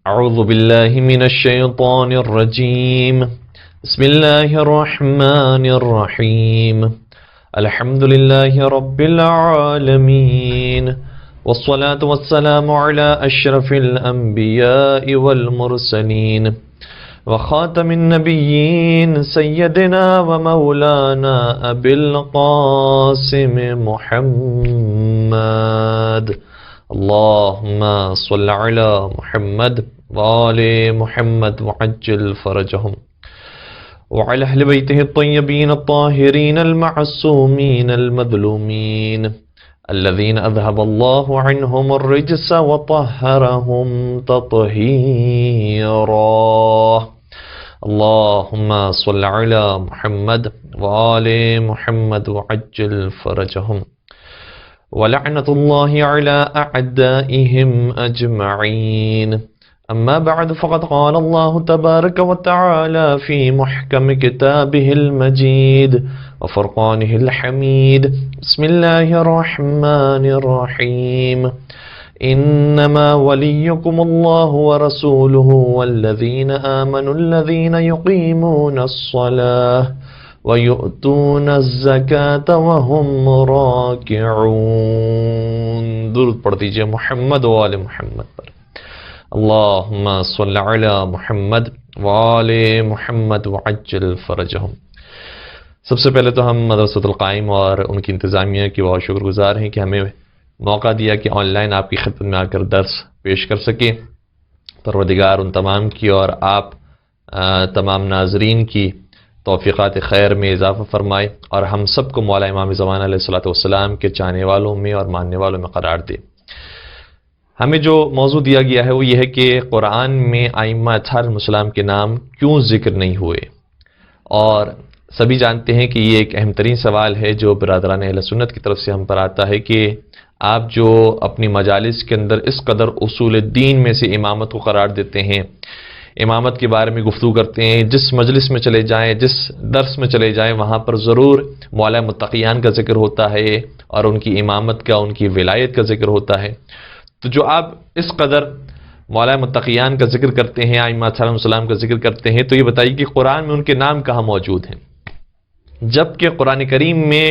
أعوذ بالله من الشيطان الرجيم. بسم الله الرحمن الرحيم. الحمد لله رب العالمين، والصلاة والسلام على أشرف الأنبياء والمرسلين وخاتم النبيين سيدنا ومولانا أبي القاسم محمد. اللهم صل على محمد وآل محمد وعجل فرجهم وعلى أهل بيته الطيبين الطاهرين المعصومين المظلومين الذين أذهب الله عنهم الرجس وطهرهم تطهيرا. اللهم صل على محمد وآل محمد وعجل فرجهم ولعنة الله على أعدائهم أجمعين. أما بعد، فقد قال الله تبارك وتعالى في محكم كتابه المجيد وفرقانه الحميد. بسم الله الرحمن الرحيم. إنما وليكم الله ورسوله والذين آمنوا الذين يقيمون الصلاة وَيُؤْتُونَ الزَّكَاةَ وَهُمْ رَاكِعُونَ. درود پڑھ دیجئے محمد و آل محمد پر. اللہم صل علی محمد و آل محمد وعجل فرجہم. سب سے پہلے تو ہم مدرسۃ القائم اور ان کی انتظامیہ کی بہت شکر گزار ہیں کہ ہمیں موقع دیا کہ آن لائن آپ کی خدمت میں آ کر درس پیش کر سکیں. پروردگار ان تمام کی اور آپ تمام ناظرین کی توفیقات خیر میں اضافہ فرمائے اور ہم سب کو مولا امام زمانہ علیہ الصلوۃ والسلام کے چاہنے والوں میں اور ماننے والوں میں قرار دے. ہمیں جو موضوع دیا گیا ہے وہ یہ ہے کہ قرآن میں ائمہ اطہار السلام کے نام کیوں ذکر نہیں ہوئے، اور سبھی جانتے ہیں کہ یہ ایک اہم ترین سوال ہے جو برادران اہل سنت کی طرف سے ہم پر آتا ہے کہ آپ جو اپنی مجالس کے اندر اس قدر اصول دین میں سے امامت کو قرار دیتے ہیں، امامت کے بارے میں گفتگو کرتے ہیں، جس مجلس میں چلے جائیں، جس درس میں چلے جائیں، وہاں پر ضرور مولا متقیان کا ذکر ہوتا ہے اور ان کی امامت کا، ان کی ولایت کا ذکر ہوتا ہے. تو جو آپ اس قدر مولا متقیان کا ذکر کرتے ہیں، ائمہ علیہم السلام کا ذکر کرتے ہیں، تو یہ بتائیے کہ قرآن میں ان کے نام کہاں موجود ہیں، جبکہ قرآن کریم میں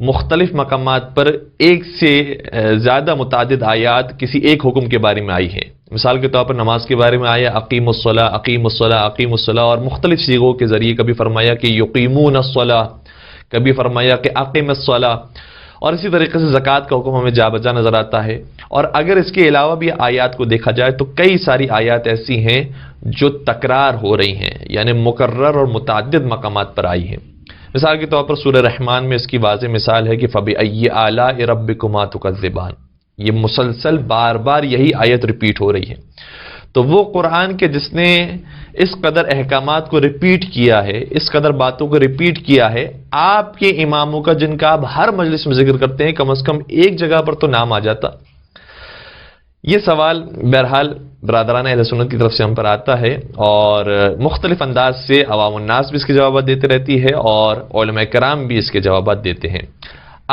مختلف مقامات پر ایک سے زیادہ متعدد آیات کسی ایک حکم کے بارے میں آئی ہیں. مثال کے طور پر نماز کے بارے میں آیا اقیم الصلاۃ، اقیم الصلاۃ، اقیم الصلاۃ، اور مختلف صیغوں کے ذریعے کبھی فرمایا کہ یقیمون الصلاۃ، کبھی فرمایا کہ اقیم الصلاۃ، اور اسی طریقے سے زکوٰۃ کا حکم ہمیں جا بجا نظر آتا ہے. اور اگر اس کے علاوہ بھی آیات کو دیکھا جائے تو کئی ساری آیات ایسی ہیں جو تکرار ہو رہی ہیں، یعنی مکرر اور متعدد مقامات پر آئی ہیں. مثال کے طور پر سورہ رحمان میں اس کی واضح مثال ہے کہ فَبِأَيِّ آلَاءِ رَبِّكُمَا تُكَذِّبَانِ. یہ مسلسل بار بار یہی آیت ریپیٹ ہو رہی ہے. تو وہ قرآن کے جس نے اس قدر احکامات کو ریپیٹ کیا ہے، اس قدر باتوں کو ریپیٹ کیا ہے، آپ کے اماموں کا جن کا آپ ہر مجلس میں ذکر کرتے ہیں، کم از کم ایک جگہ پر تو نام آ جاتا. یہ سوال بہرحال برادران اہل سنت کی طرف سے ہم پر آتا ہے اور مختلف انداز سے عوام الناس بھی اس کے جوابات دیتے رہتی ہے اور علماء کرام بھی اس کے جوابات دیتے ہیں.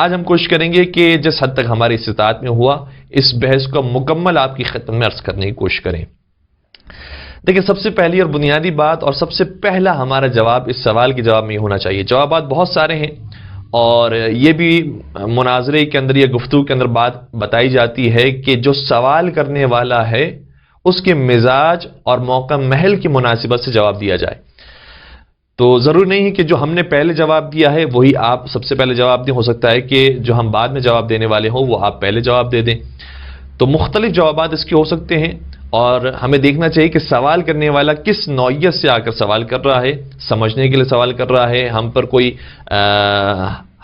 آج ہم کوشش کریں گے کہ جس حد تک ہماری استطاعت میں ہوا اس بحث کو مکمل آپ کی خدمت میں عرض کرنے کی کوشش کریں. دیکھیں، سب سے پہلی اور بنیادی بات اور سب سے پہلا ہمارا جواب اس سوال کے جواب میں یہ ہونا چاہیے. جوابات بہت سارے ہیں اور یہ بھی مناظرے کے اندر یا گفتگو کے اندر بات بتائی جاتی ہے کہ جو سوال کرنے والا ہے اس کے مزاج اور موقع محل کی مناسبت سے جواب دیا جائے. تو ضروری نہیں ہے کہ جو ہم نے پہلے جواب دیا ہے وہی آپ سب سے پہلے جواب دیں. ہو سکتا ہے کہ جو ہم بعد میں جواب دینے والے ہوں وہ آپ پہلے جواب دے دیں. تو مختلف جوابات اس کے ہو سکتے ہیں اور ہمیں دیکھنا چاہیے کہ سوال کرنے والا کس نوعیت سے آ کر سوال کر رہا ہے. سمجھنے کے لیے سوال کر رہا ہے، ہم پر کوئی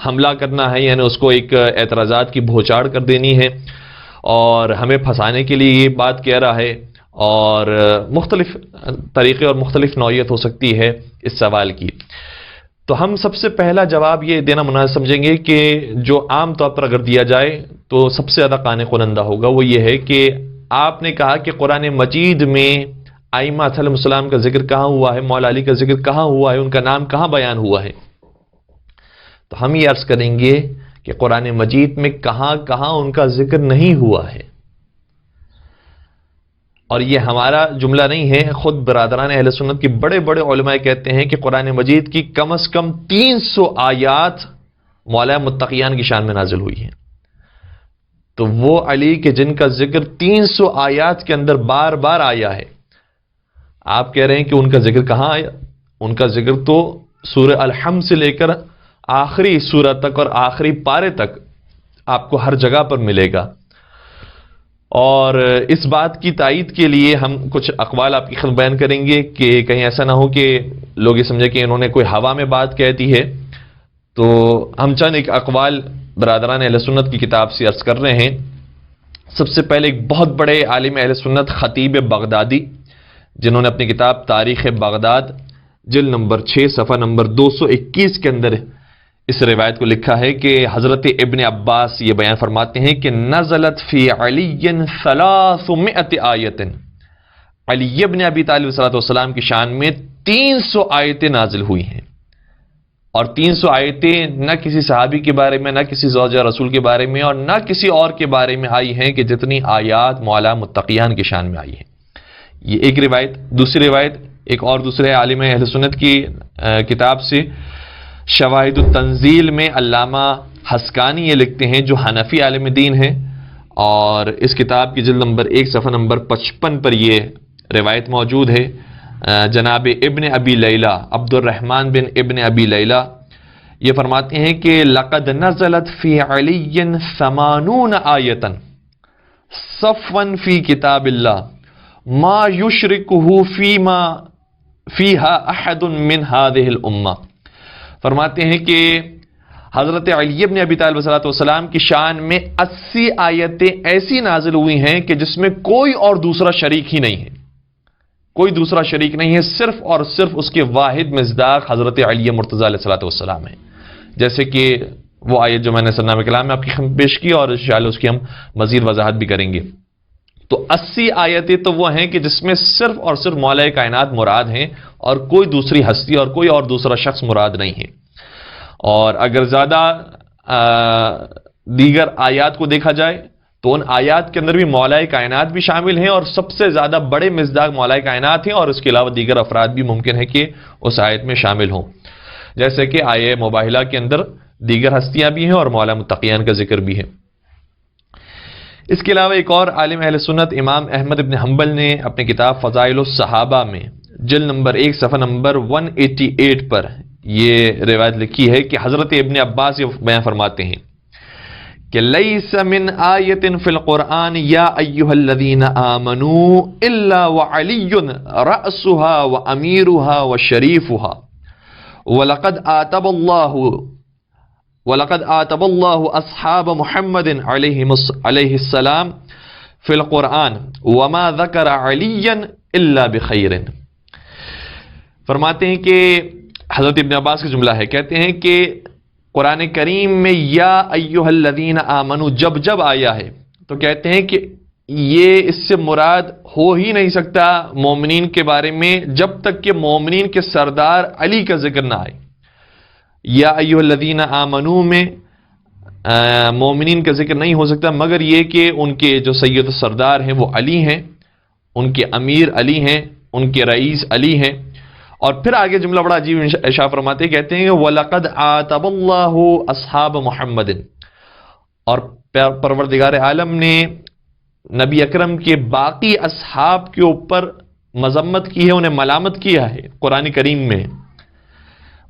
حملہ کرنا ہے، یعنی اس کو ایک اعتراضات کی بھوچاڑ کر دینی ہے اور ہمیں پھنسانے کے لیے یہ بات کہہ رہا ہے، اور مختلف طریقے اور مختلف نوعیت ہو سکتی ہے اس سوال کی. تو ہم سب سے پہلا جواب یہ دینا مناسب سمجھیں گے کہ جو عام طور پر اگر دیا جائے تو سب سے زیادہ قانع کنندہ ہوگا. وہ یہ ہے کہ آپ نے کہا کہ قرآن مجید میں ائمہ علیہم السلام کا ذکر کہاں ہوا ہے، مولا علی کا ذکر کہاں ہوا ہے، ان کا نام کہاں بیان ہوا ہے. تو ہم یہ عرض کریں گے کہ قرآن مجید میں کہاں کہاں ان کا ذکر نہیں ہوا ہے. اور یہ ہمارا جملہ نہیں ہے، خود برادران اہل سنت کی بڑے بڑے علماء کہتے ہیں کہ قرآن مجید کی کم از کم 300 آیات مولا متقیان کی شان میں نازل ہوئی ہیں. تو وہ علی کے جن کا ذکر 300 آیات کے اندر بار بار آیا ہے، آپ کہہ رہے ہیں کہ ان کا ذکر کہاں آیا؟ ان کا ذکر تو سورہ الحمد سے لے کر آخری سورہ تک اور آخری پارے تک آپ کو ہر جگہ پر ملے گا. اور اس بات کی تائید کے لیے ہم کچھ اقوال آپ کی خدمت بیان کریں گے کہ کہیں ایسا نہ ہو کہ لوگ یہ سمجھے کہ انہوں نے کوئی ہوا میں بات کہہ دی ہے. تو ہم چند ایک اقوال برادران اہل سنت کی کتاب سے عرض کر رہے ہیں. سب سے پہلے ایک بہت بڑے عالم اہل سنت خطیب بغدادی، جنہوں نے اپنی کتاب تاریخ بغداد جلد نمبر 6 صفحہ نمبر 221 کے اندر اس روایت کو لکھا ہے کہ حضرت ابن عباس یہ بیان فرماتے ہیں کہ نزلت فی علی 300 آیت، علی ابن ابی طالب صلی اللہ علیہ وسلم کی شان میں 300 آیتیں نازل ہوئی ہیں. اور 300 آیتیں نہ کسی صحابی کے بارے میں، نہ کسی زوجہ رسول کے بارے میں، اور نہ کسی اور کے بارے میں آئی ہیں کہ جتنی آیات مولا متقیان کی شان میں آئی ہیں. یہ ایک روایت. دوسری روایت ایک اور دوسرے عالم اہل سنت کی کتاب سے شواہد التنزیل میں علامہ حسکانی یہ لکھتے ہیں، جو حنفی عالم دین ہیں، اور اس کتاب کی جلد نمبر 1 صفحہ نمبر 55 پر یہ روایت موجود ہے. جناب ابن ابی لیلہ عبد الرحمن بن ابن ابی لیلہ یہ فرماتے ہیں کہ لقد نزلت فی علی 80 آیتا صفوا فی کتاب اللہ ما یشرکہ فیما فیہا احد من هذه الامہ. فرماتے ہیں کہ حضرت علی ابن ابی طالب صلی اللہ علیہ وسلم کی شان میں 80 آیتیں ایسی نازل ہوئی ہیں کہ جس میں کوئی اور دوسرا شریک ہی نہیں ہے، کوئی دوسرا شریک نہیں ہے، صرف اور صرف اس کے واحد مصداق حضرت علی مرتضی علیہ الصلوۃ والسلام ہے. جیسے کہ وہ آیت جو میں نے سرنامہ کلام میں آپ کی پیش کی، اور انشاءاللہ اس کی ہم مزید وضاحت بھی کریں گے. تو 80 آیتیں تو وہ ہیں کہ جس میں صرف اور صرف مولا کائنات مراد ہیں، اور کوئی دوسری ہستی اور کوئی اور دوسرا شخص مراد نہیں ہے. اور اگر زیادہ دیگر آیات کو دیکھا جائے تو ان آیات کے اندر بھی مولا کائنات بھی شامل ہیں، اور سب سے زیادہ بڑے مصداق مولا کائنات ہیں، اور اس کے علاوہ دیگر افراد بھی ممکن ہے کہ اس آیت میں شامل ہوں. جیسے کہ آیہ مباہلہ کے اندر دیگر ہستیاں بھی ہیں اور مولا متقیان کا ذکر بھی ہے. اس کے علاوہ ایک اور عالم اہل سنت امام احمد بن حنبل نے اپنی کتاب فضائل الصحابہ میں جلد نمبر 1 صفحہ نمبر 188 پر یہ روایت لکھی ہے کہ حضرت ابن عباس یہ بیان فرماتے ہیں کہ لیس من آیت فی القرآن یا ایہا الذین آمنوا الا وعلی رأسها وامیرها وشریفها ولقد آتب اللہ اصحاب محمد علیہ السلام فی القرآن وما ذکر علی الا بخیر. فرماتے ہیں کہ حضرت ابن عباس کا جملہ ہے، کہتے ہیں کہ قرآن کریم میں یا ایھا الذین آمنوا جب جب آیا ہے تو کہتے ہیں کہ یہ اس سے مراد ہو ہی نہیں سکتا مومنین کے بارے میں جب تک کہ مومنین کے سردار علی کا ذکر نہ آئے. یا ایھا الذین آمنوا میں مومنین کا ذکر نہیں ہو سکتا مگر یہ کہ ان کے جو سید سردار ہیں وہ علی ہیں، ان کے امیر علی ہیں، ان کے رئیس علی ہیں. اور پھر آگے جملہ بڑا عجیب ارشاد فرماتے کہتے ہیں کہ وَلَقَدْ آتَبَ اللَّهُ أَصْحَابَ مُحَمَّدٍ، اور پروردگار عالم نے نبی اکرم کے باقی اصحاب کے اوپر مذمت کی ہے، انہیں ملامت کیا ہے قرآن کریم میں.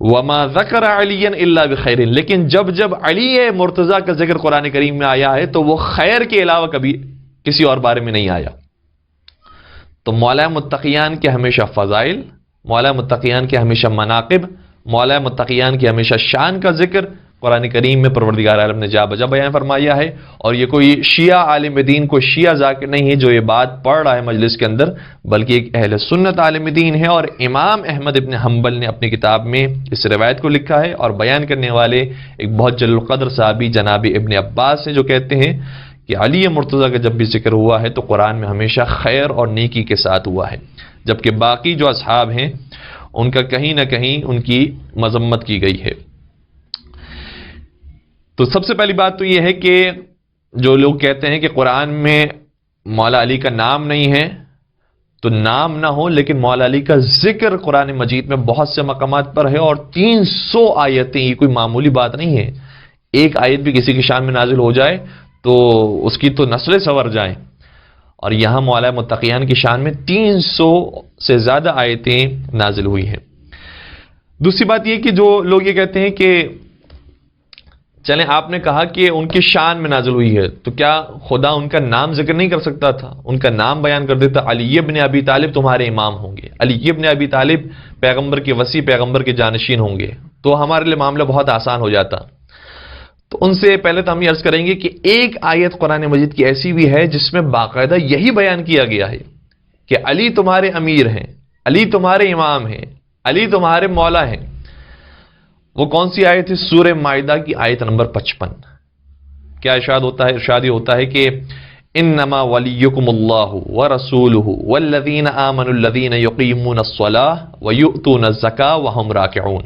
وَمَا ذَكَرَ عَلِيًّا إِلَّا بِخَيْرٍ، لیکن جب جب علی مرتضیٰ کا ذکر قرآن کریم میں آیا ہے تو وہ خیر کے علاوہ کبھی کسی اور بارے میں نہیں آیا. تو مولا متقیان کے ہمیشہ فضائل، مولا متقیان کے ہمیشہ مناقب، مولا متقیان کی ہمیشہ شان کا ذکر قرآن کریم میں پروردگار عالم نے جا بجا بیان فرمایا ہے. اور یہ کوئی شیعہ عالم دین، کوئی شیعہ ذاکر نہیں ہے جو یہ بات پڑھ رہا ہے مجلس کے اندر، بلکہ ایک اہل سنت عالم دین ہے. اور امام احمد ابن حنبل نے اپنی کتاب میں اس روایت کو لکھا ہے، اور بیان کرنے والے ایک بہت جلیل القدر صحابی جناب ابن عباس ہیں، جو کہتے ہیں کہ علی مرتضیٰ کا جب بھی ذکر ہوا ہے تو قرآن میں ہمیشہ خیر اور نیکی کے ساتھ ہوا ہے، جبکہ باقی جو اصحاب ہیں ان کا کہیں نہ کہیں ان کی مذمت کی گئی ہے. تو سب سے پہلی بات تو یہ ہے کہ جو لوگ کہتے ہیں کہ قرآن میں مولا علی کا نام نہیں ہے، تو نام نہ ہو لیکن مولا علی کا ذکر قرآن مجید میں بہت سے مقامات پر ہے، اور 300 آیتیں، یہ کوئی معمولی بات نہیں ہے. ایک آیت بھی کسی کی شان میں نازل ہو جائے تو اس کی تو نسلیں سنور جائیں، اور یہاں مولا متقیان کی شان میں 300 سے زیادہ آیتیں نازل ہوئی ہیں. دوسری بات یہ کہ جو لوگ یہ کہتے ہیں کہ چلیں آپ نے کہا کہ ان کی شان میں نازل ہوئی ہے، تو کیا خدا ان کا نام ذکر نہیں کر سکتا تھا؟ ان کا نام بیان کر دیتا، علی ابن ابی طالب تمہارے امام ہوں گے، علی ابن ابی طالب پیغمبر کے وصی، پیغمبر کے جانشین ہوں گے، تو ہمارے لیے معاملہ بہت آسان ہو جاتا. تو ان سے پہلے تو ہم یہ عرض کریں گے کہ ایک آیت قرآن مجید کی ایسی بھی ہے جس میں باقاعدہ یہی بیان کیا گیا ہے کہ علی تمہارے امیر ہیں، علی تمہارے امام ہیں، علی تمہارے مولا ہیں. وہ کون سی آیت ہے؟ سورہ مائدہ کی آیت نمبر 55. کیا ارشاد ہوتا ہے؟ ارشاد یہ ہوتا ہے کہ انما ولیکم اللہ ورسولہ والذین آمنوا الذین یقیمون الصلاۃ ویؤتون الزکاۃ وہم راکعون.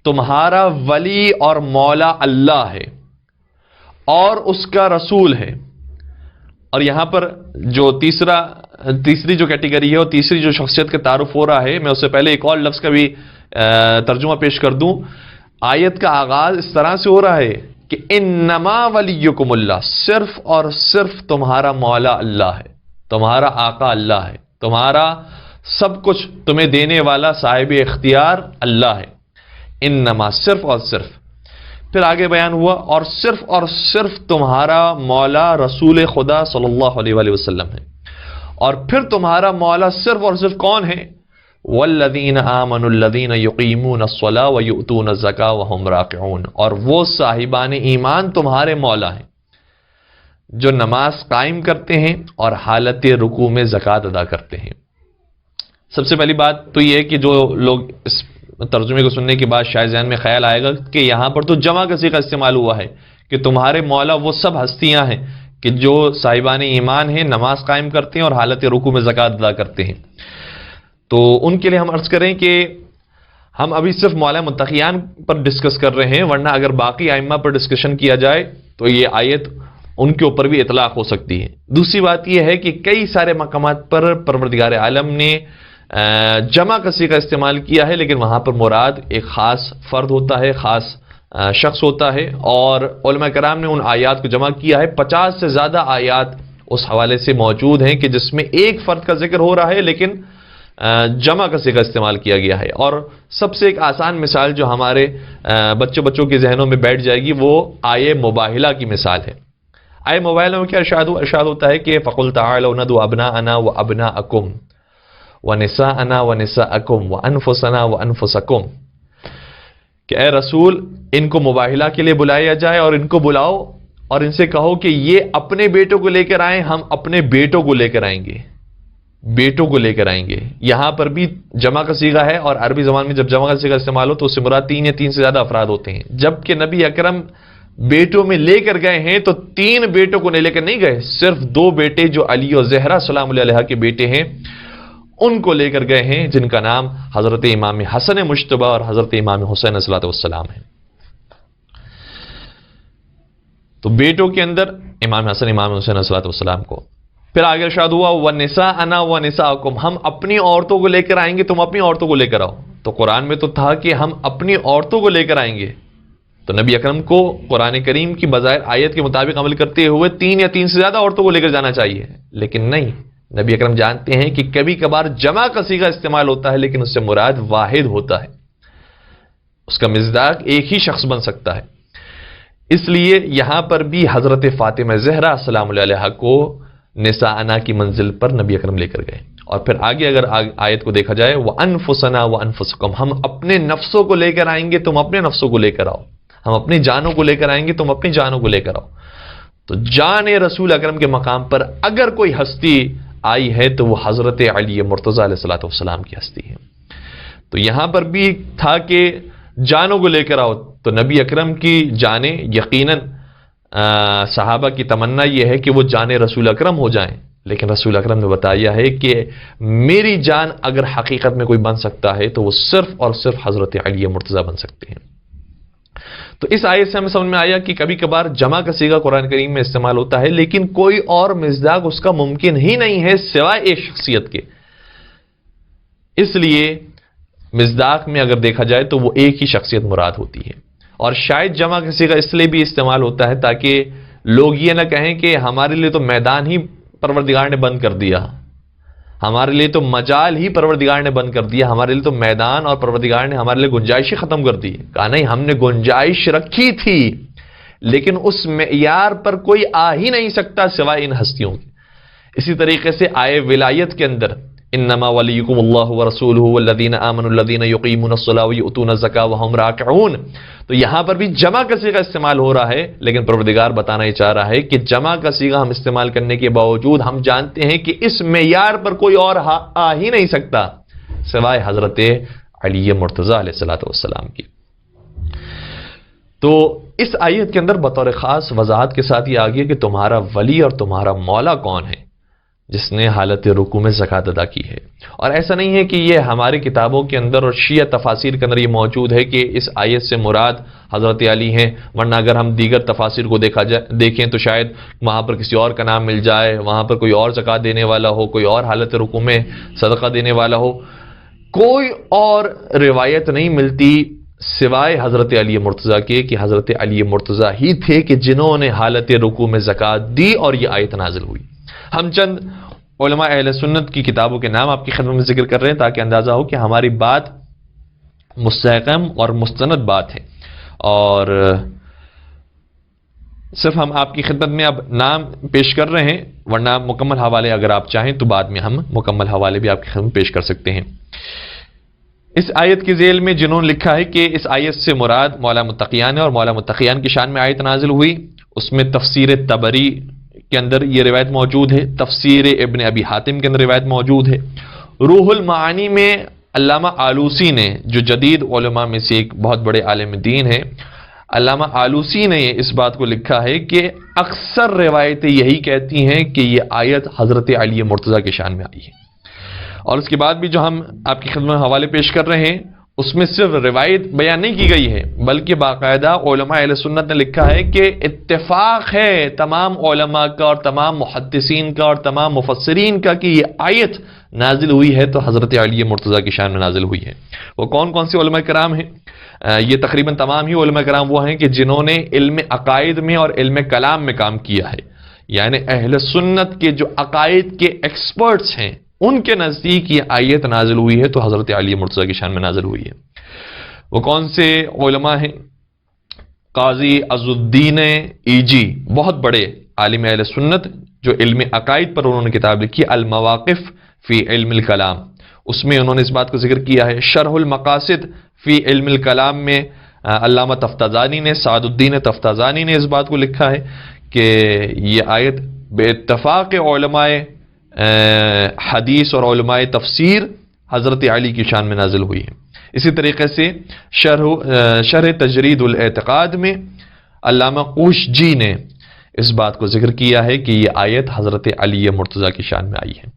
تمہارا ولی اور مولا اللہ ہے اور اس کا رسول ہے. اور یہاں پر جو تیسری جو کیٹیگری ہے اور تیسری جو شخصیت کا تعارف ہو رہا ہے، میں اس سے پہلے ایک اور لفظ کا بھی ترجمہ پیش کر دوں. آیت کا آغاز اس طرح سے ہو رہا ہے کہ انما ولیکم اللہ، صرف اور صرف تمہارا مولا اللہ ہے، تمہارا آقا اللہ ہے، تمہارا سب کچھ تمہیں دینے والا صاحب اختیار اللہ ہے. انما، صرف اور صرف. پھر آگے بیان ہوا اور صرف تمہارا مولا رسول خدا صلی اللہ علیہ وآلہ وسلم ہے. اور پھر تمہارا مولا صرف اور صرف کون ہے؟ والذین آمنوا الذین یقیمون الصلاۃ ویؤتون الزکاۃ وہم راکعون. اور وہ صاحبان ایمان تمہارے مولا ہیں جو نماز قائم کرتے ہیں اور حالت رکوع میں زکوٰۃ ادا کرتے ہیں. سب سے پہلی بات تو یہ ہے کہ جو لوگ اس ترجمے کو سننے کے بعد شاید ذہن میں خیال آئے گا کہ یہاں پر تو جمع کا صیغہ استعمال ہوا ہے کہ تمہارے مولا وہ سب ہستیاں ہیں کہ جو صاحبان ایمان ہیں، نماز قائم کرتے ہیں اور حالت رکوع میں زکوٰۃ ادا کرتے ہیں. تو ان کے لیے ہم عرض کریں کہ ہم ابھی صرف مولا متقیان پر ڈسکس کر رہے ہیں، ورنہ اگر باقی ائمہ پر ڈسکشن کیا جائے تو یہ آیت ان کے اوپر بھی اطلاق ہو سکتی ہے. دوسری بات یہ ہے کہ کئی سارے مقامات پر پروردگار عالم نے جمع کا صیغہ استعمال کیا ہے، لیکن وہاں پر مراد ایک خاص فرد ہوتا ہے، خاص شخص ہوتا ہے، اور علماء کرام نے ان آیات کو جمع کیا ہے. 50 سے زیادہ آیات اس حوالے سے موجود ہیں کہ جس میں ایک فرد کا ذکر ہو رہا ہے لیکن جمع کا صیغہ استعمال کیا گیا ہے. اور سب سے ایک آسان مثال جو ہمارے بچوں کے ذہنوں میں بیٹھ جائے گی وہ آیے مباہلہ کی مثال ہے. آیے مباہلہ میں کیا ارشاد ہوتا ہے کہ فَقُلْ تَعَالَوْا نَدْعُ أَبْنَاءَنَا وَأَبْنَاءَكُمْ وَنِسَاءَنَا وَنِسَاءَكُمْ وَأَنفُسَنَا وَأَنفُسَكُمْ. کہ اے رسول ان کو مباہلہ کے لیے بلایا جائے اور ان کو بلاؤ اور ان سے کہو کہ یہ اپنے بیٹوں کو لے کر آئیں، ہم اپنے بیٹوں کو لے کر آئیں گے، بیٹوں کو لے کر آئیں گے. یہاں پر بھی جمع کا صیغہ ہے، اور عربی زبان میں جب جمع کا صیغہ استعمال ہو تو اس سے مراد 3 یا 3 سے زیادہ افراد ہوتے ہیں. جبکہ نبی اکرم بیٹوں میں لے کر گئے ہیں تو 3 بیٹوں کو لے کر نہیں گئے، صرف 2 بیٹے جو علی اور زہرا سلام اللہ علیہ کے بیٹے ہیں ان کو لے کر گئے ہیں، جن کا نام حضرت امام حسن مجتبی اور حضرت امام حسین علیہ السلام ہے. تو بیٹوں کے اندر امام حسن، امام حسین علیہ السلام کو. پھر آگے ارشاد ہوا وَنِسَاءَنَا وَنِسَاءَكُمْ، ہم اپنی عورتوں کو لے کر آئیں گے، تم اپنی عورتوں کو لے کر آؤ. تو قرآن میں تو تھا کہ ہم اپنی عورتوں کو لے کر آئیں گے، تو نبی اکرم کو قرآن کریم کی بظاہر آیت کے مطابق عمل کرتے ہوئے 3 یا 3 سے زیادہ عورتوں کو لے کر جانا چاہیے، لیکن نہیں. نبی اکرم جانتے ہیں کہ کبھی کبھار جمع کا صیغہ استعمال ہوتا ہے لیکن اس سے مراد واحد ہوتا ہے، اس کا مصداق ایک ہی شخص بن سکتا ہے. اس لیے یہاں پر بھی حضرت فاطمہ زہرا سلام اللہ علیہا کو نساءنا کی منزل پر نبی اکرم لے کر گئے. اور پھر آگے اگر آیت کو دیکھا جائے وَأَنفُسَنَا وَأَنفُسَكُمْ، ہم اپنے نفسوں کو لے کر آئیں گے، تم اپنے نفسوں کو لے کر آؤ، ہم اپنی جانوں کو لے کر آئیں گے، تم اپنی جانوں کو لے کر آؤ. تو جان رسول اکرم کے مقام پر اگر کوئی ہستی آئی ہے تو وہ حضرت علی مرتضیٰ علیہ السلام کی ہستی ہے. تو یہاں پر بھی تھا کہ جانوں کو لے کر آؤ، تو نبی اکرم کی جانیں یقیناً صحابہ کی تمنا یہ ہے کہ وہ جان رسول اکرم ہو جائیں، لیکن رسول اکرم نے بتایا ہے کہ میری جان اگر حقیقت میں کوئی بن سکتا ہے تو وہ صرف اور صرف حضرت علی مرتضیٰ بن سکتے ہیں. تو اس آیت سے ہمیں سمجھ میں آیا کہ کبھی کبھار جمع کا صیغہ قرآن کریم میں استعمال ہوتا ہے لیکن کوئی اور مصداق اس کا ممکن ہی نہیں ہے سوائے ایک شخصیت کے. اس لیے مصداق میں اگر دیکھا جائے تو وہ ایک ہی شخصیت مراد ہوتی ہے. اور شاید جمع کا صیغہ اس لیے بھی استعمال ہوتا ہے تاکہ لوگ یہ نہ کہیں کہ ہمارے لیے تو میدان ہی پروردگار نے بند کر دیا، ہمارے لیے تو مجال ہی پروردگار نے بند کر دیا، ہمارے لیے تو میدان اور پروردگار نے ہمارے لیے گنجائش ہی ختم کر دی. کہا نہیں، ہم نے گنجائش رکھی تھی لیکن اس معیار پر کوئی آ ہی نہیں سکتا سوائے ان ہستیوں کے. اسی طریقے سے آئے ولایت کے اندر انما ولیکم اللہ ورسولہ والذین آمنوا الذین یقیمون الصلاۃ ویؤتون الزکاۃ وہم راکعون. تو یہاں پر بھی جمع کا صیغہ استعمال ہو رہا ہے، لیکن پروردگار بتانا یہ چاہ رہا ہے کہ جمع کا صیغہ ہم استعمال کرنے کے باوجود ہم جانتے ہیں کہ اس معیار پر کوئی اور آ ہی نہیں سکتا سوائے حضرت علی مرتضیٰ علیہ الصلوۃ والسلام کی. تو اس آیت کے اندر بطور خاص وضاحت کے ساتھ یہ آ گیا کہ تمہارا ولی اور تمہارا مولا کون ہے جس نے حالت رکوع میں زکوٰۃ ادا کی ہے. اور ایسا نہیں ہے کہ یہ ہماری کتابوں کے اندر اور شیعہ تفاسیر کے اندر یہ موجود ہے کہ اس آیت سے مراد حضرت علی ہیں، ورنہ اگر ہم دیگر تفاسیر کو دیکھیں تو شاید وہاں پر کسی اور کا نام مل جائے، وہاں پر کوئی اور زکوٰۃ دینے والا ہو، کوئی اور حالت رکوع میں صدقہ دینے والا ہو. کوئی اور روایت نہیں ملتی سوائے حضرت علی مرتضیٰ کے کہ حضرت علی مرتضیٰ ہی تھے کہ جنہوں نے حالت رکوع میں زکوٰۃ دی اور یہ آیت نازل ہوئی. ہم چند علماء اہل سنت کی کتابوں کے نام آپ کی خدمت میں ذکر کر رہے ہیں تاکہ اندازہ ہو کہ ہماری بات مستحکم اور مستند بات ہے. اور صرف ہم آپ کی خدمت میں اب نام پیش کر رہے ہیں، ورنہ مکمل حوالے اگر آپ چاہیں تو بعد میں ہم مکمل حوالے بھی آپ کی خدمت میں پیش کر سکتے ہیں. اس آیت کی ذیل میں جنہوں نے لکھا ہے کہ اس آیت سے مراد مولا متقیان ہے اور مولا متقیان کی شان میں آیت نازل ہوئی، اس میں تفسیر طبری کے اندر یہ روایت موجود ہے، تفسیر ابن ابی حاتم کے اندر روایت موجود ہے. روح المعانی میں علامہ آلوسی نے، جو جدید علماء میں سے ایک بہت بڑے عالم دین ہیں، علامہ آلوسی نے اس بات کو لکھا ہے کہ اکثر روایتیں یہی کہتی ہیں کہ یہ آیت حضرت علی مرتضیٰ کی شان میں آئی ہے. اور اس کے بعد بھی جو ہم آپ کی خدمت میں حوالے پیش کر رہے ہیں اس میں صرف روایت بیان نہیں کی گئی ہے بلکہ باقاعدہ علماء اہل سنت نے لکھا ہے کہ اتفاق ہے تمام علماء کا اور تمام محدثین کا اور تمام مفسرین کا کہ یہ آیت نازل ہوئی ہے تو حضرت علی مرتضیٰ کی شان میں نازل ہوئی ہے. وہ کون کون سے علماء کرام ہیں؟ یہ تقریباً تمام ہی علماء کرام وہ ہیں کہ جنہوں نے علم عقائد میں اور علم کلام میں کام کیا ہے، یعنی اہل سنت کے جو عقائد کے ایکسپرٹس ہیں ان کے نزدیک یہ آیت نازل ہوئی ہے تو حضرت علی مرتضیٰ کی شان میں نازل ہوئی ہے. وہ کون سے علماء ہیں؟ قاضی عز الدین ایجی، بہت بڑے عالم اہل سنت، جو علم عقائد پر انہوں نے کتاب لکھی المواقف فی علم الکلام، اس میں انہوں نے اس بات کو ذکر کیا ہے. شرح المقاصد فی علم الکلام میں علامہ تفتازانی نے، سعد الدین تفتازانی نے اس بات کو لکھا ہے کہ یہ آیت بے اتفاق علماء حدیث اور علماء تفسیر حضرت علی کی شان میں نازل ہوئی ہے. اسی طریقے سے شرح تجرید الاعتقاد میں علامہ قوشجی نے اس بات کو ذکر کیا ہے کہ یہ آیت حضرت علی مرتضیٰ کی شان میں آئی ہے.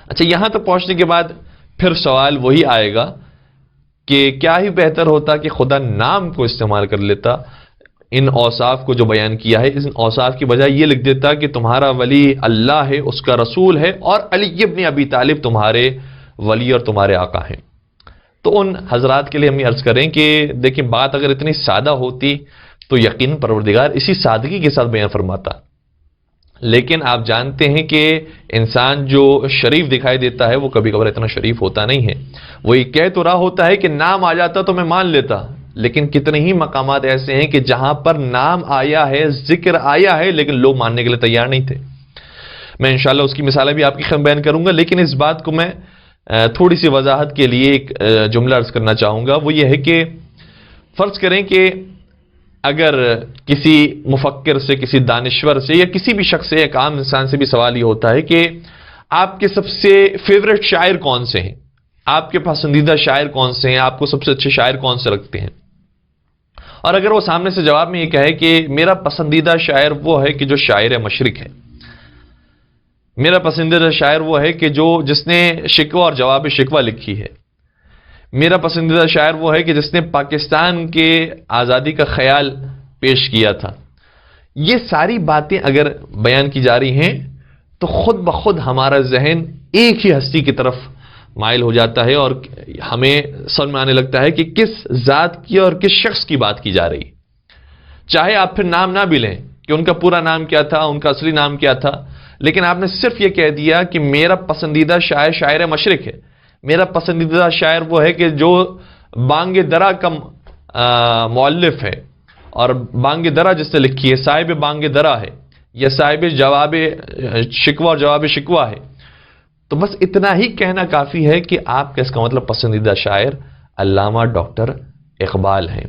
اچھا، یہاں تک پہنچنے کے بعد پھر سوال وہی آئے گا کہ کیا ہی بہتر ہوتا کہ خدا نام کو استعمال کر لیتا، ان اوصاف کو جو بیان کیا ہے اس اوصاف کی بجائے یہ لکھ دیتا کہ تمہارا ولی اللہ ہے، اس کا رسول ہے، اور علی ابن ابی طالب تمہارے ولی اور تمہارے آقا ہیں. تو ان حضرات کے لیے ہم یہ عرض کریں کہ دیکھیں، بات اگر اتنی سادہ ہوتی تو یقین پروردگار اسی سادگی کے ساتھ بیان فرماتا، لیکن آپ جانتے ہیں کہ انسان جو شریف دکھائی دیتا ہے وہ کبھی کبھار اتنا شریف ہوتا نہیں ہے. وہ یہ کہہ تو رہا ہوتا ہے کہ نام آ جاتا تو میں مان لیتا، لیکن کتنے ہی مقامات ایسے ہیں کہ جہاں پر نام آیا ہے، ذکر آیا ہے، لیکن لوگ ماننے کے لیے تیار نہیں تھے. میں انشاءاللہ اس کی مثالیں بھی آپ کی خدمت بیان کروں گا، لیکن اس بات کو میں تھوڑی سی وضاحت کے لیے ایک جملہ عرض کرنا چاہوں گا. وہ یہ ہے کہ فرض کریں کہ اگر کسی مفکر سے، کسی دانشور سے، یا کسی بھی شخص سے، ایک عام انسان سے بھی سوال یہ ہوتا ہے کہ آپ کے سب سے فیوریٹ شاعر کون سے ہیں، آپ کے پسندیدہ شاعر کون سے ہیں، آپ کو سب سے اچھے شاعر کون سے لگتے ہیں، اور اگر وہ سامنے سے جواب میں یہ کہے کہ میرا پسندیدہ شاعر وہ ہے کہ جو شاعر مشرق ہے، میرا پسندیدہ شاعر وہ ہے کہ جس نے شکوہ اور جواب شکوہ لکھی ہے، میرا پسندیدہ شاعر وہ ہے کہ جس نے پاکستان کے آزادی کا خیال پیش کیا تھا، یہ ساری باتیں اگر بیان کی جا رہی ہیں تو خود بخود ہمارا ذہن ایک ہی ہستی کی طرف مائل ہو جاتا ہے اور ہمیں سمجھ میں آنے لگتا ہے کہ کس ذات کی اور کس شخص کی بات کی جا رہی. چاہے آپ پھر نام نہ بھی لیں کہ ان کا پورا نام کیا تھا، ان کا اصلی نام کیا تھا، لیکن آپ نے صرف یہ کہہ دیا کہ میرا پسندیدہ شاعر شاعر مشرق ہے. میرا پسندیدہ شاعر وہ ہے کہ جو بانگ درا کا مؤلف ہے، اور بانگ درا جس نے لکھی ہے صاحب بانگ درا ہے، یا صاحب جواب شکوہ اور جواب شکوہ ہے. تو بس اتنا ہی کہنا کافی ہے کہ آپ کا اس کا مطلب پسندیدہ شاعر علامہ ڈاکٹر اقبال ہیں.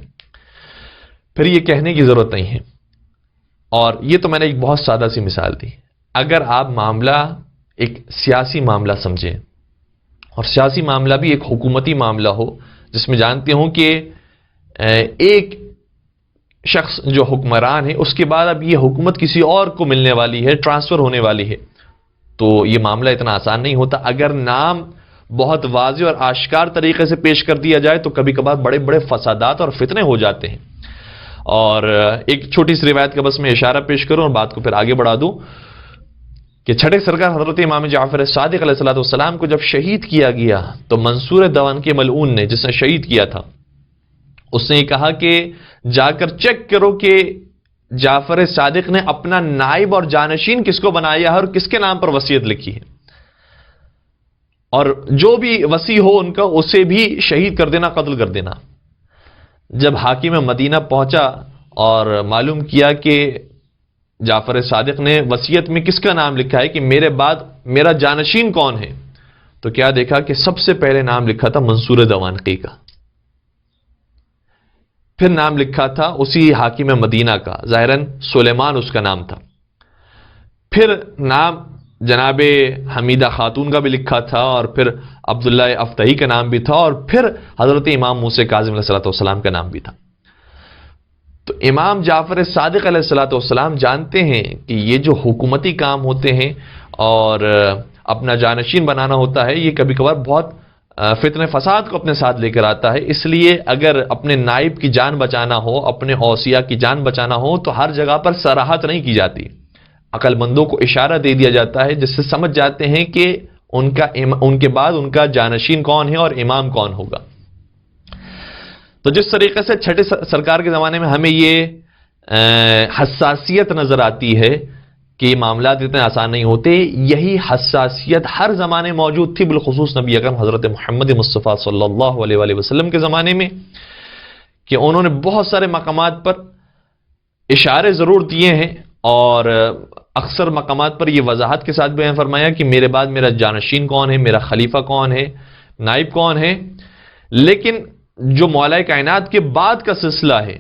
پھر یہ کہنے کی ضرورت نہیں ہے. اور یہ تو میں نے ایک بہت سادہ سی مثال دی. اگر آپ معاملہ ایک سیاسی معاملہ سمجھیں، اور سیاسی معاملہ بھی ایک حکومتی معاملہ ہو جس میں جانتے ہوں کہ ایک شخص جو حکمران ہے اس کے بعد اب یہ حکومت کسی اور کو ملنے والی ہے، ٹرانسفر ہونے والی ہے، تو یہ معاملہ اتنا آسان نہیں ہوتا. اگر نام بہت واضح اور آشکار طریقے سے پیش کر دیا جائے تو کبھی کبھار بڑے بڑے فسادات اور فتنے ہو جاتے ہیں. اور ایک چھوٹی سی روایت کا بس میں اشارہ پیش کروں اور بات کو پھر آگے بڑھا دوں کہ چھٹے سرکار حضرت امام جعفر صادق علیہ الصلوۃ والسلام کو جب شہید کیا گیا تو منصور دوان کے ملعون نے، جس نے شہید کیا تھا، اس نے یہ کہا کہ جا کر چیک کرو کہ جعفر صادق نے اپنا نائب اور جانشین کس کو بنایا ہے اور کس کے نام پر وصیت لکھی ہے، اور جو بھی وصی ہو ان کا اسے بھی شہید کر دینا، قتل کر دینا. جب حاکم مدینہ پہنچا اور معلوم کیا کہ جعفر صادق نے وصیت میں کس کا نام لکھا ہے کہ میرے بعد میرا جانشین کون ہے، تو کیا دیکھا کہ سب سے پہلے نام لکھا تھا منصور دوانقی کا، پھر نام لکھا تھا اسی حاکم مدینہ کا، ظاہراً سلیمان اس کا نام تھا، پھر نام جناب حمیدہ خاتون کا بھی لکھا تھا، اور پھر عبداللہ افتحی کا نام بھی تھا، اور پھر حضرت امام موسیٰ کاظم علیہ الصلوۃ والسلام کا نام بھی تھا. تو امام جعفر صادق علیہ الصلوۃ والسلام جانتے ہیں کہ یہ جو حکومتی کام ہوتے ہیں اور اپنا جانشین بنانا ہوتا ہے، یہ کبھی کبھار بہت فتنہ فساد کو اپنے ساتھ لے کر آتا ہے. اس لیے اگر اپنے نائب کی جان بچانا ہو، اپنے اوصیاء کی جان بچانا ہو، تو ہر جگہ پر صراحت نہیں کی جاتی. عقل مندوں کو اشارہ دے دیا جاتا ہے جس سے سمجھ جاتے ہیں کہ ان کے بعد ان کا جانشین کون ہے اور امام کون ہوگا. تو جس طریقے سے چھٹے سرکار کے زمانے میں ہمیں یہ حساسیت نظر آتی ہے کہ یہ معاملات اتنے آسان نہیں ہوتے، یہی حساسیت ہر زمانے موجود تھی، بالخصوص نبی اکرم حضرت محمد مصطفیٰ صلی اللہ علیہ وآلہ وسلم کے زمانے میں، کہ انہوں نے بہت سارے مقامات پر اشارے ضرور دیے ہیں اور اکثر مقامات پر یہ وضاحت کے ساتھ بیان فرمایا کہ میرے بعد میرا جانشین کون ہے، میرا خلیفہ کون ہے، نائب کون ہے. لیکن جو مولا کائنات کے بعد کا سلسلہ ہے،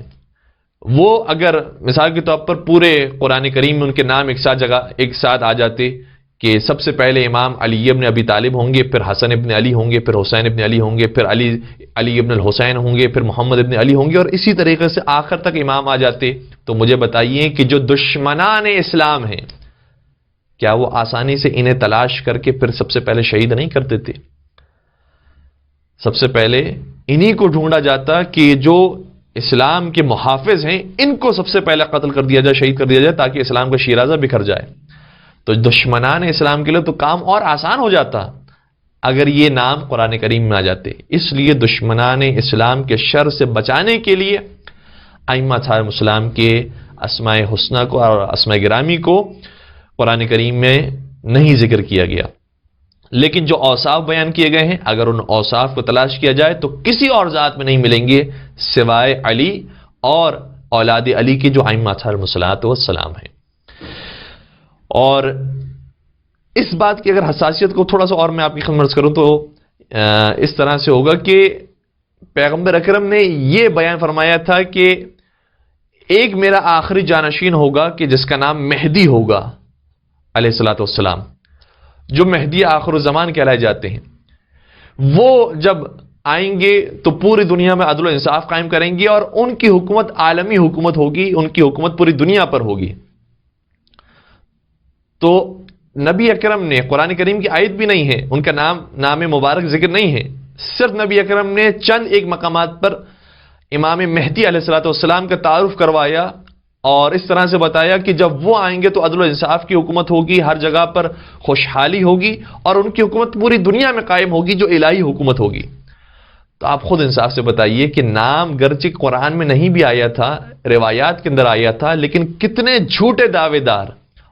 وہ اگر مثال کے طور پر پورے قرآن کریم میں ان کے نام ایک ساتھ آ جاتے کہ سب سے پہلے امام علی ابن ابی طالب ہوں گے، پھر حسن ابن علی ہوں گے، پھر حسین ابن علی ہوں گے، پھر علی ابن الحسین ہوں گے، پھر محمد ابن علی ہوں گے، اور اسی طریقے سے آخر تک امام آ جاتے، تو مجھے بتائیے کہ جو دشمنان اسلام ہیں، کیا وہ آسانی سے انہیں تلاش کر کے پھر سب سے پہلے شہید نہیں کر دیتے؟ سب سے پہلے انہی کو ڈھونڈا جاتا کہ جو اسلام کے محافظ ہیں، ان کو سب سے پہلے قتل کر دیا جائے، شہید کر دیا جائے، تاکہ اسلام کا شیرازہ بکھر جائے. تو دشمنان اسلام کے لیے تو کام اور آسان ہو جاتا اگر یہ نام قرآن کریم میں آ جاتے. اس لیے دشمنان اسلام کے شر سے بچانے کے لیے ائمہ صاحب اسلام کے اسماء حسنہ کو اور اسماء گرامی کو قرآن کریم میں نہیں ذکر کیا گیا، لیکن جو اوصاف بیان کیے گئے ہیں اگر ان اوصاف کو تلاش کیا جائے تو کسی اور ذات میں نہیں ملیں گے سوائے علی اور اولاد علی کے جو ائمہ صاحب والسلام ہیں. اور اس بات کی اگر حساسیت کو تھوڑا سا اور میں آپ کی خدمت کروں تو اس طرح سے ہوگا کہ پیغمبر اکرم نے یہ بیان فرمایا تھا کہ ایک میرا آخری جانشین ہوگا کہ جس کا نام مہدی ہوگا علیہ الصلوۃ والسلام، جو مہدی آخر الزمان کہلائے جاتے ہیں. وہ جب آئیں گے تو پوری دنیا میں عدل و انصاف قائم کریں گے اور ان کی حکومت عالمی حکومت ہوگی، ان کی حکومت پوری دنیا پر ہوگی. تو نبی اکرم نے قرآن کریم کی آیت بھی نہیں ہے، ان کا نام مبارک ذکر نہیں ہے، صرف نبی اکرم نے چند ایک مقامات پر امام مہدی علیہ الصلوۃ والسلام کا تعارف کروایا اور اس طرح سے بتایا کہ جب وہ آئیں گے تو عدل و انصاف کی حکومت ہوگی، ہر جگہ پر خوشحالی ہوگی، اور ان کی حکومت پوری دنیا میں قائم ہوگی جو الہی حکومت ہوگی۔ تو آپ خود انصاف سے بتائیے کہ نام گرچہ قرآن میں نہیں بھی آیا تھا، روایات کے اندر آیا تھا، لیکن کتنے جھوٹے دعوے دار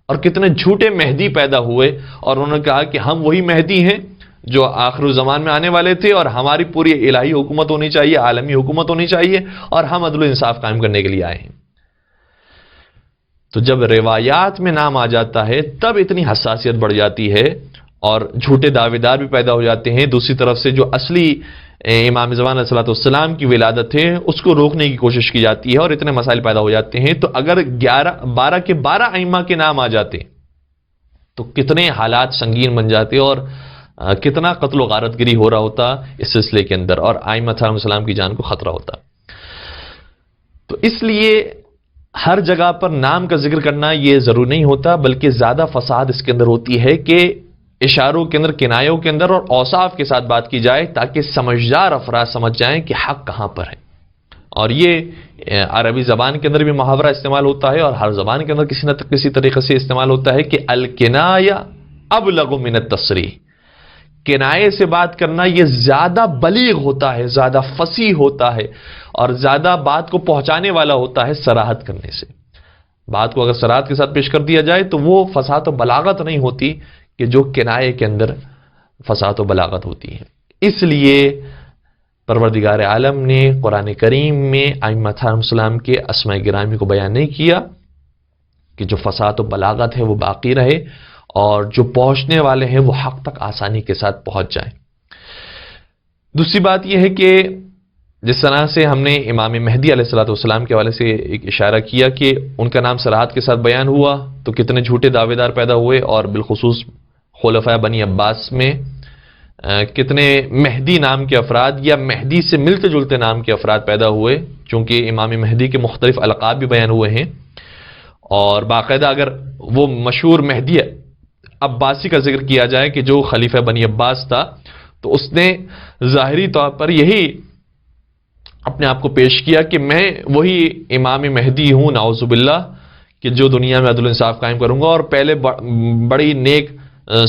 اور کتنے جھوٹے مہدی پیدا ہوئے، اور انہوں نے کہا کہ ہم وہی مہدی ہیں جو آخر الزمان میں آنے والے تھے، اور ہماری پوری الہی حکومت ہونی چاہیے، عالمی حکومت ہونی چاہیے، اور ہم عدل و انصاف قائم کرنے کے لیے آئے ہیں۔ تو جب روایات میں نام آ جاتا ہے تب اتنی حساسیت بڑھ جاتی ہے، اور جھوٹے دعوے دار بھی پیدا ہو جاتے ہیں۔ دوسری طرف سے جو اصلی امام زمان علیہ السلام کی ولادت ہے اس کو روکنے کی کوشش کی جاتی ہے، اور اتنے مسائل پیدا ہو جاتے ہیں۔ تو اگر 12 کے 12 ائمہ کے نام آ جاتے تو کتنے حالات سنگین بن جاتے، اور کتنا قتل و غارت گری ہو رہا ہوتا اس سلسلے کے اندر، اور ائمہ علیہ السلام کی جان کو خطرہ ہوتا۔ تو اس لیے ہر جگہ پر نام کا ذکر کرنا یہ ضروری نہیں ہوتا، بلکہ زیادہ فساد اس کے اندر ہوتی ہے کہ اشاروں کے اندر، کنایوں کے اندر اور اوصاف کے ساتھ بات کی جائے تاکہ سمجھدار افراد سمجھ جائیں کہ حق کہاں پر ہے۔ اور یہ عربی زبان کے اندر بھی محاورہ استعمال ہوتا ہے، اور ہر زبان کے اندر کسی نہ کسی طریقے سے استعمال ہوتا ہے کہ الکنایہ ابلغ من التصریح، کنایے سے بات کرنا یہ زیادہ بلیغ ہوتا ہے، زیادہ فصیح ہوتا ہے، اور زیادہ بات کو پہنچانے والا ہوتا ہے صراحت کرنے سے۔ بات کو اگر صراحت کے ساتھ پیش کر دیا جائے تو وہ فصاحت و بلاغت نہیں ہوتی کہ جو کنایے کے اندر فصاحت و بلاغت ہوتی ہے۔ اس لیے پروردگار عالم نے قرآن کریم میں ائمہ علیہم السلام کے اسماء گرامی کو بیان نہیں کیا کہ جو فصاحت و بلاغت ہے وہ باقی رہے، اور جو پہنچنے والے ہیں وہ حق تک آسانی کے ساتھ پہنچ جائیں۔ دوسری بات یہ ہے کہ جس طرح سے ہم نے امام مہدی علیہ السلام کے حوالے سے ایک اشارہ کیا کہ ان کا نام صراحت کے ساتھ بیان ہوا تو کتنے جھوٹے دعوے دار پیدا ہوئے، اور بالخصوص خلفاء بنی عباس میں کتنے مہدی نام کے افراد یا مہدی سے ملتے جلتے نام کے افراد پیدا ہوئے، چونکہ امام مہدی کے مختلف القاب بھی بیان ہوئے ہیں۔ اور باقاعدہ اگر وہ مشہور مہدی عباسی کا ذکر کیا جائے کہ جو خلیفہ بنی عباس تھا، تو اس نے ظاہری طور پر یہی اپنے آپ کو پیش کیا کہ میں وہی امام مہدی ہوں، نعوذ باللہ، کہ جو دنیا میں عدل و انصاف قائم کروں گا، اور پہلے بڑی نیک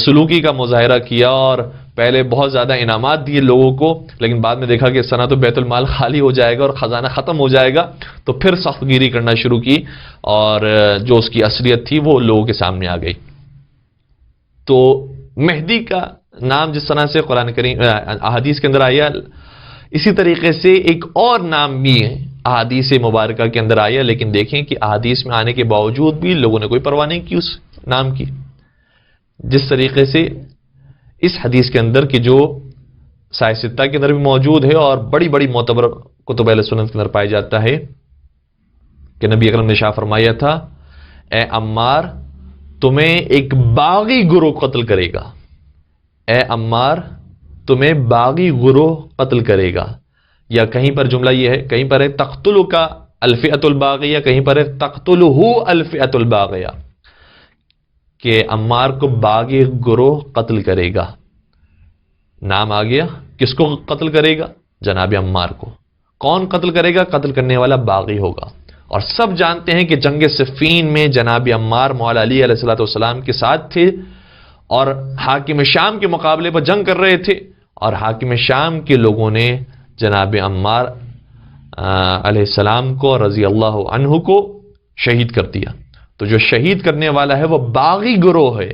سلوکی کا مظاہرہ کیا، اور پہلے بہت زیادہ انعامات دیے لوگوں کو، لیکن بعد میں دیکھا کہ اس طرح تو بیت المال خالی ہو جائے گا اور خزانہ ختم ہو جائے گا، تو پھر سخت گیری کرنا شروع کی، اور جو اس کی اصلیت تھی وہ لوگوں کے سامنے آ گئی۔ تو مہدی کا نام جس طرح سے قرآن کریم احادیث کے اندر آیا، اسی طریقے سے ایک اور نام بھی ہے احادیث مبارکہ کے اندر آیا، لیکن دیکھیں کہ احادیث میں آنے کے باوجود بھی لوگوں نے کوئی پرواہ نہیں کی اس نام کی۔ جس طریقے سے اس حدیث کے اندر کہ جو سائے ستہ کے اندر بھی موجود ہے اور بڑی بڑی معتبر کتب اہل سنت کے اندر پایا جاتا ہے کہ نبی اکرم نے ارشاد فرمایا تھا، اے عمار تمہیں ایک باغی گروہ قتل کرے گا، اے عمار تمہیں باغی گروہ قتل کرے گا، یا کہیں پر جملہ یہ ہے، کہیں پر ہے تقتلک الفئۃ الباغیہ، کہیں پر ہے تقتلہ الفئۃ الباغیہ، کہ عمار کو باغی گروہ قتل کرے گا۔ نام آ گیا، کس کو قتل کرے گا؟ جناب عمار کو۔ کون قتل کرے گا؟ قتل کرنے والا باغی ہوگا۔ اور سب جانتے ہیں کہ جنگ صفین میں جناب عمار مولا علی علیہ السلام کے ساتھ تھے، اور حاکم شام کے مقابلے پر جنگ کر رہے تھے، اور حاکم شام کے لوگوں نے جناب عمار علیہ السلام کو رضی اللہ عنہ کو شہید کر دیا۔ تو جو شہید کرنے والا ہے وہ باغی گروہ ہے،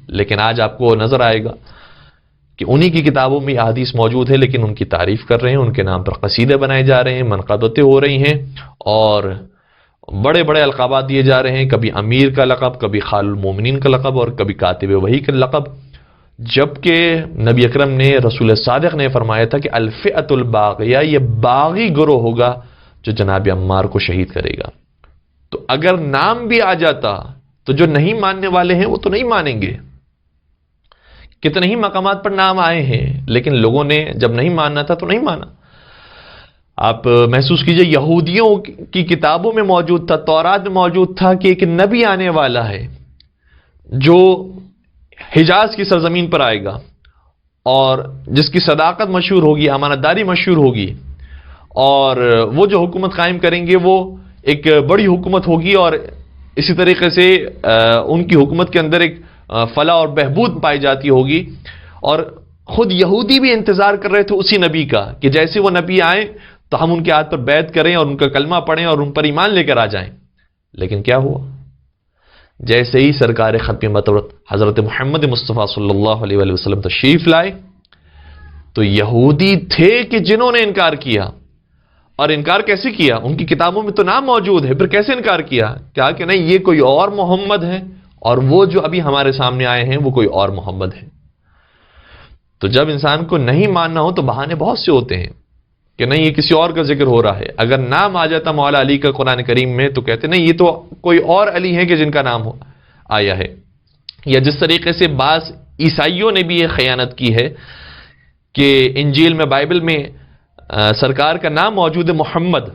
لیکن آج آپ کو نظر آئے گا کہ انہی کی کتابوں میں احادیث موجود ہے، لیکن ان کی تعریف کر رہے ہیں، ان کے نام پر قصیدے بنائے جا رہے ہیں، منقبتیں ہو رہی ہیں، اور بڑے بڑے القابات دیے جا رہے ہیں، کبھی امیر کا لقب، کبھی خال المومنین کا لقب، اور کبھی کاتب وحی کا لقب، جبکہ نبی اکرم نے، رسول صادق نے فرمایا تھا کہ الفئۃ الباغیہ، یہ باغی گروہ ہوگا جو جناب عمار کو شہید کرے گا۔ تو اگر نام بھی آ جاتا تو جو نہیں ماننے والے ہیں وہ تو نہیں مانیں گے۔ کتنے ہی مقامات پر نام آئے ہیں، لیکن لوگوں نے جب نہیں ماننا تھا تو نہیں مانا۔ آپ محسوس کیجئے، یہودیوں کی کتابوں میں موجود تھا، تورات میں موجود تھا کہ ایک نبی آنے والا ہے جو حجاز کی سرزمین پر آئے گا، اور جس کی صداقت مشہور ہوگی، امانت داری مشہور ہوگی، اور وہ جو حکومت قائم کریں گے وہ ایک بڑی حکومت ہوگی اور اسی طریقے سے ان کی حکومت کے اندر ایک فلاح اور بہبود پائی جاتی ہوگی. اور خود یہودی بھی انتظار کر رہے تھے اسی نبی کا کہ جیسے وہ نبی آئیں تو ہم ان کے ہاتھ پر بیعت کریں اور ان کا کلمہ پڑھیں اور ان پر ایمان لے کر آ جائیں. لیکن کیا ہوا؟ جیسے ہی سرکار ختم مطلب حضرت محمد مصطفیٰ صلی اللہ علیہ وآلہ وسلم تشریف لائے تو یہودی تھے کہ جنہوں نے انکار کیا. اور انکار کیسے کیا؟ ان کی کتابوں میں تو نام موجود ہے، پھر کیسے انکار کیا؟ کہا کہ نہیں، یہ کوئی اور محمد ہے اور وہ جو ابھی ہمارے سامنے آئے ہیں وہ کوئی اور محمد ہے. تو جب انسان کو نہیں ماننا ہو تو بہانے بہت سے ہوتے ہیں کہ نہیں، یہ کسی اور کا ذکر ہو رہا ہے. اگر نام آ جاتا مولا علی کا قرآن کریم میں تو کہتے نہیں، یہ تو کوئی اور علی ہے کہ جن کا نام آیا ہے. یا جس طریقے سے بعض عیسائیوں نے بھی یہ خیانت کی ہے کہ انجیل میں، بائبل میں سرکار کا نام موجود ہے محمد،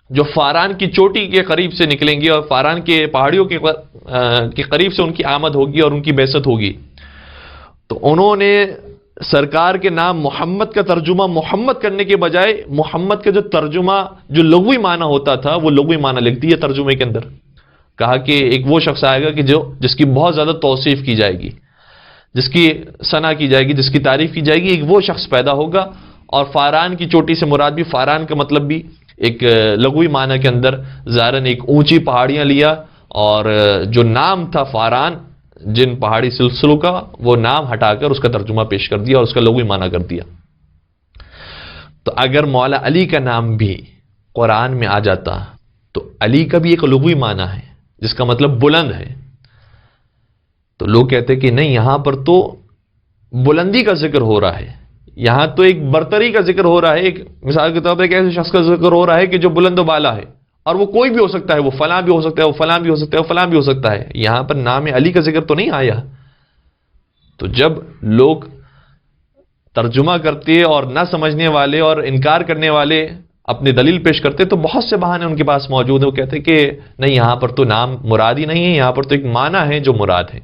جو فاران کی چوٹی کے قریب سے نکلیں گے اور فاران کے پہاڑیوں کے قریب سے ان کی آمد ہوگی اور ان کی بعثت ہوگی. تو انہوں نے سرکار کے نام محمد کا ترجمہ محمد کرنے کے بجائے محمد کا جو ترجمہ جو لغوی معنی ہوتا تھا وہ لغوی معنی لکھ دیا ترجمے کے اندر. کہا کہ ایک وہ شخص آئے گا کہ جس کی بہت زیادہ توصیف کی جائے گی، جس کی ثنا کی جائے گی، جس کی تعریف کی جائے گی، ایک وہ شخص پیدا ہوگا. اور فاران کی چوٹی سے مراد بھی، فاران کا مطلب بھی ایک لغوی معنی کے اندر ظاہراً ایک اونچی پہاڑیاں لیا، اور جو نام تھا فاران جن پہاڑی سلسلوں کا، وہ نام ہٹا کر اس کا ترجمہ پیش کر دیا اور اس کا لغوی معنی کر دیا. تو اگر مولا علی کا نام بھی قرآن میں آ جاتا تو علی کا بھی ایک لغوی معنی ہے جس کا مطلب بلند ہے. تو لوگ کہتے کہ نہیں، یہاں پر تو بلندی کا ذکر ہو رہا ہے، یہاں تو ایک برتری کا ذکر ہو رہا ہے. ایک مثال کے طور پہ ایک ایسے شخص کا ذکر ہو رہا ہے کہ جو بلند و بالا ہے، اور وہ کوئی بھی ہو سکتا ہے، وہ فلاں بھی ہو سکتا ہے، وہ فلاں بھی ہو سکتا ہے، وہ فلاں بھی ہو سکتا ہے. یہاں پر نام علی کا ذکر تو نہیں آیا. تو جب لوگ ترجمہ کرتے اور نہ سمجھنے والے اور انکار کرنے والے اپنی دلیل پیش کرتے تو بہت سے بہانے ان کے پاس موجود ہیں. وہ کہتے کہ نہیں، یہاں پر تو نام مراد ہی نہیں ہے، یہاں پر تو ایک معنی ہے جو مراد ہے.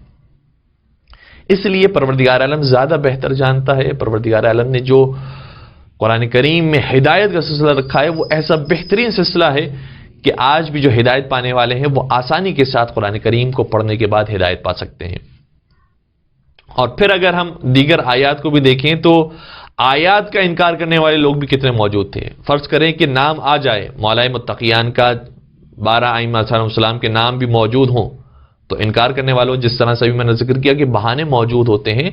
اس لیے پروردگار عالم زیادہ بہتر جانتا ہے. پروردگار عالم نے جو قرآن کریم میں ہدایت کا سلسلہ رکھا ہے وہ ایسا بہترین سلسلہ ہے کہ آج بھی جو ہدایت پانے والے ہیں وہ آسانی کے ساتھ قرآن کریم کو پڑھنے کے بعد ہدایت پا سکتے ہیں. اور پھر اگر ہم دیگر آیات کو بھی دیکھیں تو آیات کا انکار کرنے والے لوگ بھی کتنے موجود تھے. فرض کریں کہ نام آ جائے مولا متقیان کا، 12 ائمہ علیہ السلام کے نام بھی موجود ہوں، تو انکار کرنے والوں جس طرح سے بھی میں نے ذکر کیا کہ بہانے موجود ہوتے ہیں.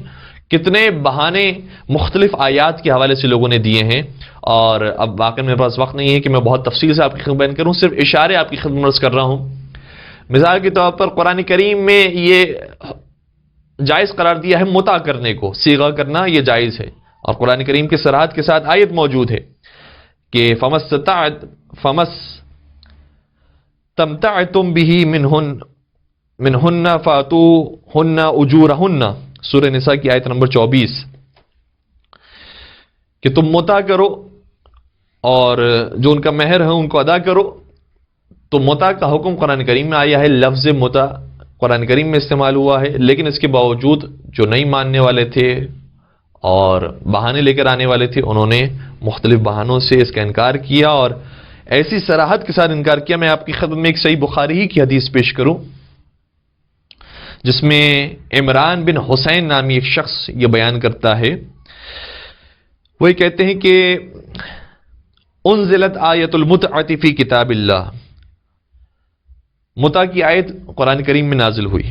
کتنے بہانے مختلف آیات کے حوالے سے لوگوں نے دیے ہیں. اور اب واقعی میرے پاس وقت نہیں ہے کہ میں بہت تفصیل سے آپ کی خدمت بیان کروں، صرف اشارے آپ کی خدمت عرض کر رہا ہوں. مثال کے طور پر قرآن کریم میں یہ جائز قرار دیا ہے متع کرنے کو، صیغہ کرنا یہ جائز ہے. اور قرآن کریم کے صراحت کے ساتھ آیت موجود ہے کہ فمس تمتعتم به منہن فاتوہن اجورہن، سورہ نساء کی آیت نمبر 24، کہ تم متع کرو اور جو ان کا مہر ہے ان کو ادا کرو. تو متع کا حکم قرآن کریم میں آیا ہے، لفظ متع قرآن کریم میں استعمال ہوا ہے. لیکن اس کے باوجود جو نہیں ماننے والے تھے اور بہانے لے کر آنے والے تھے، انہوں نے مختلف بہانوں سے اس کا انکار کیا اور ایسی صراحت کے ساتھ انکار کیا. میں آپ کی خدمت میں ایک صحیح بخاری ہی کی حدیث پیش کروں جس میں عمران بن حسین نامی ایک شخص یہ بیان کرتا ہے. وہ کہتے ہیں کہ انزلت آیت المتعۃ فی کتاب اللہ، متع کی آیت قرآن کریم میں نازل ہوئی.